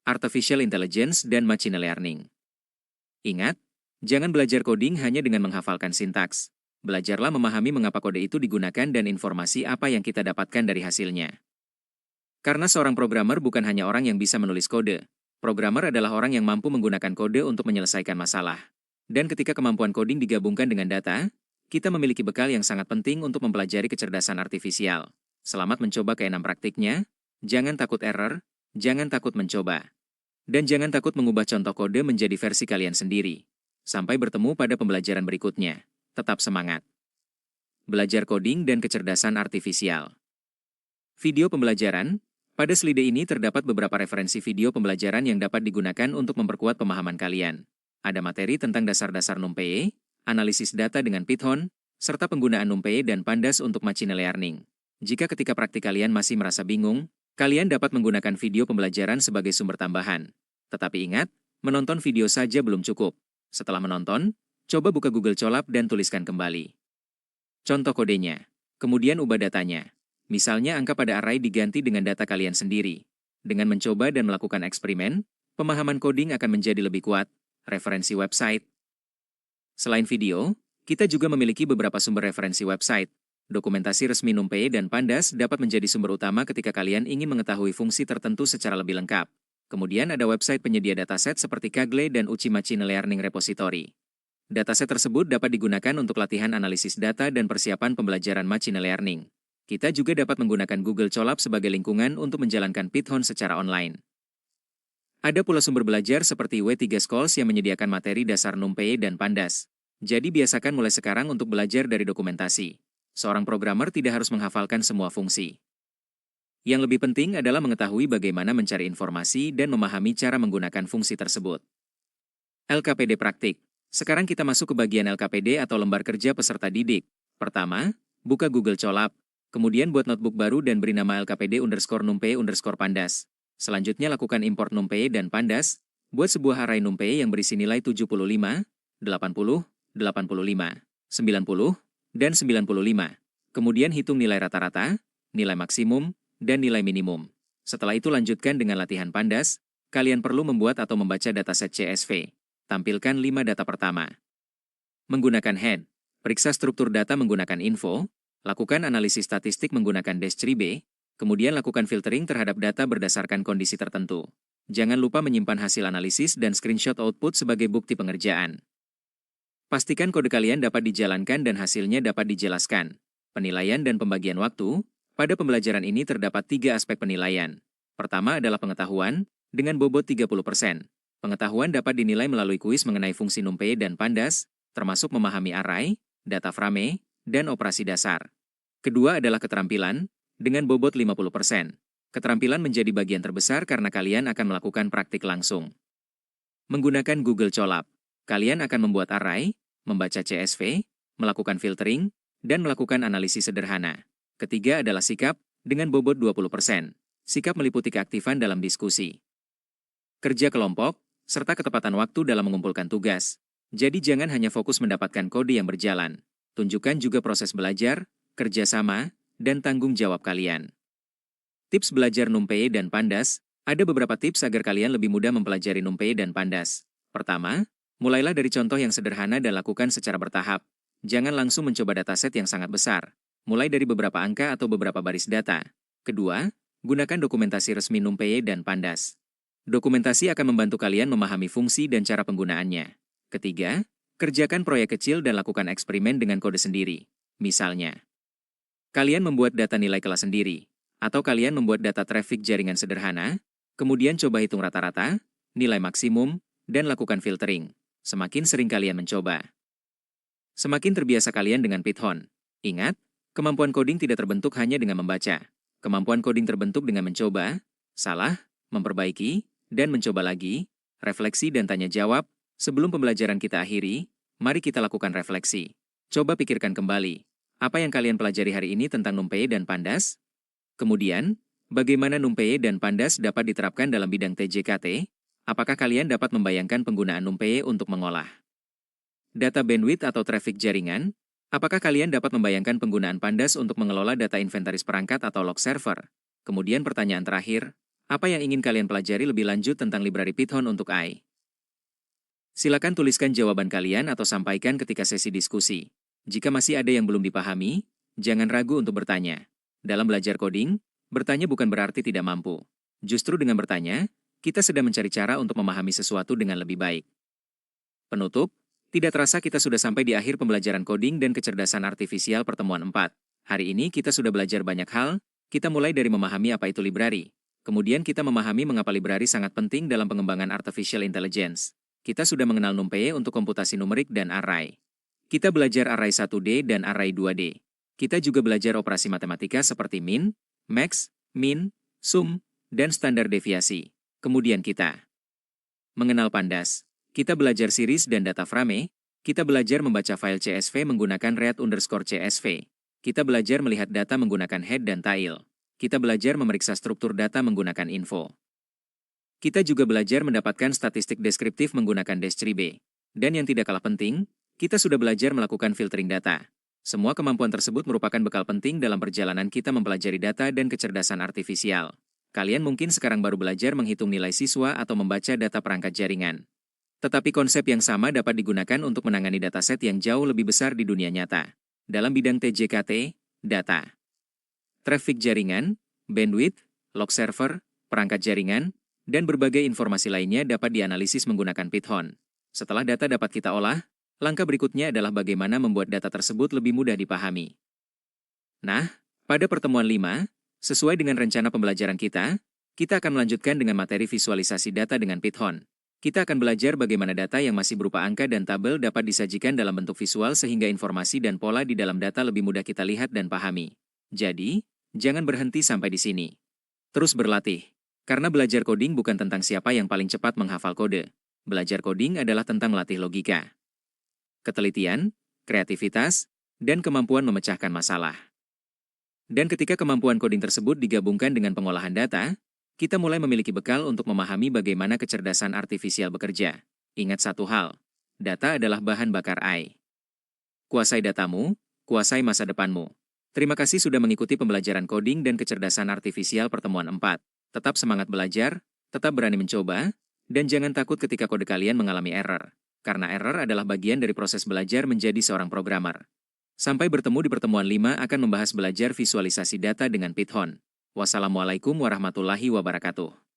Artificial Intelligence dan Machine Learning. Ingat, jangan belajar coding hanya dengan menghafalkan sintaks. Belajarlah memahami mengapa kode itu digunakan dan informasi apa yang kita dapatkan dari hasilnya. Karena seorang programmer bukan hanya orang yang bisa menulis kode. Programmer adalah orang yang mampu menggunakan kode untuk menyelesaikan masalah. Dan ketika kemampuan coding digabungkan dengan data, kita memiliki bekal yang sangat penting untuk mempelajari kecerdasan artifisial. Selamat mencoba keenam praktiknya, jangan takut error, jangan takut mencoba. Dan jangan takut mengubah contoh kode menjadi versi kalian sendiri. Sampai bertemu pada pembelajaran berikutnya. Tetap semangat. Belajar coding dan kecerdasan artifisial. Video pembelajaran. Pada slide ini terdapat beberapa referensi video pembelajaran yang dapat digunakan untuk memperkuat pemahaman kalian. Ada materi tentang dasar-dasar NumPy, analisis data dengan Python, serta penggunaan NumPy dan Pandas untuk machine learning. Jika ketika praktik kalian masih merasa bingung, kalian dapat menggunakan video pembelajaran sebagai sumber tambahan. Tetapi ingat, menonton video saja belum cukup. Setelah menonton, coba buka Google Colab dan tuliskan kembali contoh kodenya. Kemudian ubah datanya. Misalnya angka pada array diganti dengan data kalian sendiri. Dengan mencoba dan melakukan eksperimen, pemahaman coding akan menjadi lebih kuat. Referensi website. Selain video, kita juga memiliki beberapa sumber referensi website. Dokumentasi resmi NumPy dan Pandas dapat menjadi sumber utama ketika kalian ingin mengetahui fungsi tertentu secara lebih lengkap. Kemudian ada website penyedia dataset seperti Kaggle dan Uchi Machine Learning Repository. Dataset tersebut dapat digunakan untuk latihan analisis data dan persiapan pembelajaran machine learning. Kita juga dapat menggunakan Google Colab sebagai lingkungan untuk menjalankan Python secara online. Ada pula sumber belajar seperti W3 Schools yang menyediakan materi dasar NumPy dan Pandas. Jadi biasakan mulai sekarang untuk belajar dari dokumentasi. Seorang programmer tidak harus menghafalkan semua fungsi. Yang lebih penting adalah mengetahui bagaimana mencari informasi dan memahami cara menggunakan fungsi tersebut. LKPD praktik. Sekarang kita masuk ke bagian LKPD atau lembar kerja peserta didik. Pertama, buka Google Colab. Kemudian buat notebook baru dan beri nama LKPD_NumPy_Pandas. Selanjutnya lakukan import NumPy dan Pandas. Buat sebuah array NumPy yang berisi nilai 75, 80, 85, 90, dan 95. Kemudian hitung nilai rata-rata, nilai maksimum, dan nilai minimum. Setelah itu lanjutkan dengan latihan Pandas. Kalian perlu membuat atau membaca dataset CSV. Tampilkan 5 data pertama. Menggunakan head. Periksa struktur data menggunakan info. Lakukan analisis statistik menggunakan dash-tree, kemudian lakukan filtering terhadap data berdasarkan kondisi tertentu. Jangan lupa menyimpan hasil analisis dan screenshot output sebagai bukti pengerjaan. Pastikan kode kalian dapat dijalankan dan hasilnya dapat dijelaskan. Penilaian dan pembagian waktu. Pada pembelajaran ini terdapat 3 aspek penilaian. Pertama adalah pengetahuan, dengan bobot 30%. Pengetahuan dapat dinilai melalui kuis mengenai fungsi NumPy dan Pandas, termasuk memahami array, data frame, dan operasi dasar. Kedua adalah keterampilan, dengan bobot 50%. Keterampilan menjadi bagian terbesar karena kalian akan melakukan praktik langsung. Menggunakan Google Colab, kalian akan membuat array, membaca CSV, melakukan filtering, dan melakukan analisis sederhana. Ketiga adalah sikap, dengan bobot 20%. Sikap meliputi keaktifan dalam diskusi, kerja kelompok, serta ketepatan waktu dalam mengumpulkan tugas. Jadi jangan hanya fokus mendapatkan kode yang berjalan. Tunjukkan juga proses belajar, kerjasama, dan tanggung jawab kalian. Tips belajar NumPy dan Pandas. Ada beberapa tips agar kalian lebih mudah mempelajari NumPy dan Pandas. Pertama, mulailah dari contoh yang sederhana dan lakukan secara bertahap. Jangan langsung mencoba dataset yang sangat besar. Mulai dari beberapa angka atau beberapa baris data. Kedua, gunakan dokumentasi resmi NumPy dan Pandas. Dokumentasi akan membantu kalian memahami fungsi dan cara penggunaannya. Ketiga, kerjakan proyek kecil dan lakukan eksperimen dengan kode sendiri. Misalnya, kalian membuat data nilai kelas sendiri, atau kalian membuat data traffic jaringan sederhana, kemudian coba hitung rata-rata, nilai maksimum, dan lakukan filtering. Semakin sering kalian mencoba, semakin terbiasa kalian dengan Python. Ingat, kemampuan coding tidak terbentuk hanya dengan membaca. Kemampuan coding terbentuk dengan mencoba, salah, memperbaiki, dan mencoba lagi, refleksi dan tanya jawab. Sebelum pembelajaran kita akhiri, mari kita lakukan refleksi. Coba pikirkan kembali, apa yang kalian pelajari hari ini tentang NumPy dan Pandas? Kemudian, bagaimana NumPy dan Pandas dapat diterapkan dalam bidang TJKT? Apakah kalian dapat membayangkan penggunaan NumPy untuk mengolah data bandwidth atau traffic jaringan? Apakah kalian dapat membayangkan penggunaan Pandas untuk mengelola data inventaris perangkat atau log server? Kemudian pertanyaan terakhir, apa yang ingin kalian pelajari lebih lanjut tentang library Python untuk AI? Silakan tuliskan jawaban kalian atau sampaikan ketika sesi diskusi. Jika masih ada yang belum dipahami, jangan ragu untuk bertanya. Dalam belajar coding, Bertanya bukan berarti tidak mampu. Justru dengan bertanya, kita sedang mencari cara untuk memahami sesuatu dengan lebih baik. Penutup, tidak terasa kita sudah sampai di akhir pembelajaran coding dan kecerdasan artifisial pertemuan 4. Hari ini kita sudah belajar banyak hal, kita mulai dari memahami apa itu library. Kemudian kita memahami mengapa library sangat penting dalam pengembangan artificial intelligence. Kita sudah mengenal NumPy untuk komputasi numerik dan array. Kita belajar array 1D dan array 2D. Kita juga belajar operasi matematika seperti min, max, min, sum, dan standar deviasi. Kemudian kita mengenal pandas. Kita belajar series dan data frame. Kita belajar membaca file CSV menggunakan read_CSV. Kita belajar melihat data menggunakan head dan tail. Kita belajar memeriksa struktur data menggunakan info. Kita juga belajar mendapatkan statistik deskriptif menggunakan dash-tree. Dan yang tidak kalah penting, kita sudah belajar melakukan filtering data. Semua kemampuan tersebut merupakan bekal penting dalam perjalanan kita mempelajari data dan kecerdasan artifisial. Kalian mungkin sekarang baru belajar menghitung nilai siswa atau membaca data perangkat jaringan. Tetapi konsep yang sama dapat digunakan untuk menangani dataset yang jauh lebih besar di dunia nyata. Dalam bidang TJKT, data, traffic jaringan, bandwidth, log server, perangkat jaringan, dan berbagai informasi lainnya dapat dianalisis menggunakan Python. Setelah data dapat kita olah, langkah berikutnya adalah bagaimana membuat data tersebut lebih mudah dipahami. Nah, pada pertemuan 5, sesuai dengan rencana pembelajaran kita akan melanjutkan dengan materi visualisasi data dengan Python. Kita akan belajar bagaimana data yang masih berupa angka dan tabel dapat disajikan dalam bentuk visual sehingga informasi dan pola di dalam data lebih mudah kita lihat dan pahami. Jadi, jangan berhenti sampai di sini. Terus berlatih. Karena belajar coding bukan tentang siapa yang paling cepat menghafal kode. Belajar coding adalah tentang melatih logika, ketelitian, kreativitas, dan kemampuan memecahkan masalah. Dan ketika kemampuan coding tersebut digabungkan dengan pengolahan data, kita mulai memiliki bekal untuk memahami bagaimana kecerdasan artifisial bekerja. Ingat satu hal, data adalah bahan bakar AI. Kuasai datamu, kuasai masa depanmu. Terima kasih sudah mengikuti pembelajaran coding dan kecerdasan artifisial pertemuan 4. Tetap semangat belajar, tetap berani mencoba, dan jangan takut ketika kode kalian mengalami error. Karena error adalah bagian dari proses belajar menjadi seorang programmer. Sampai bertemu di pertemuan 5 akan membahas belajar visualisasi data dengan Python. Wassalamualaikum warahmatullahi wabarakatuh.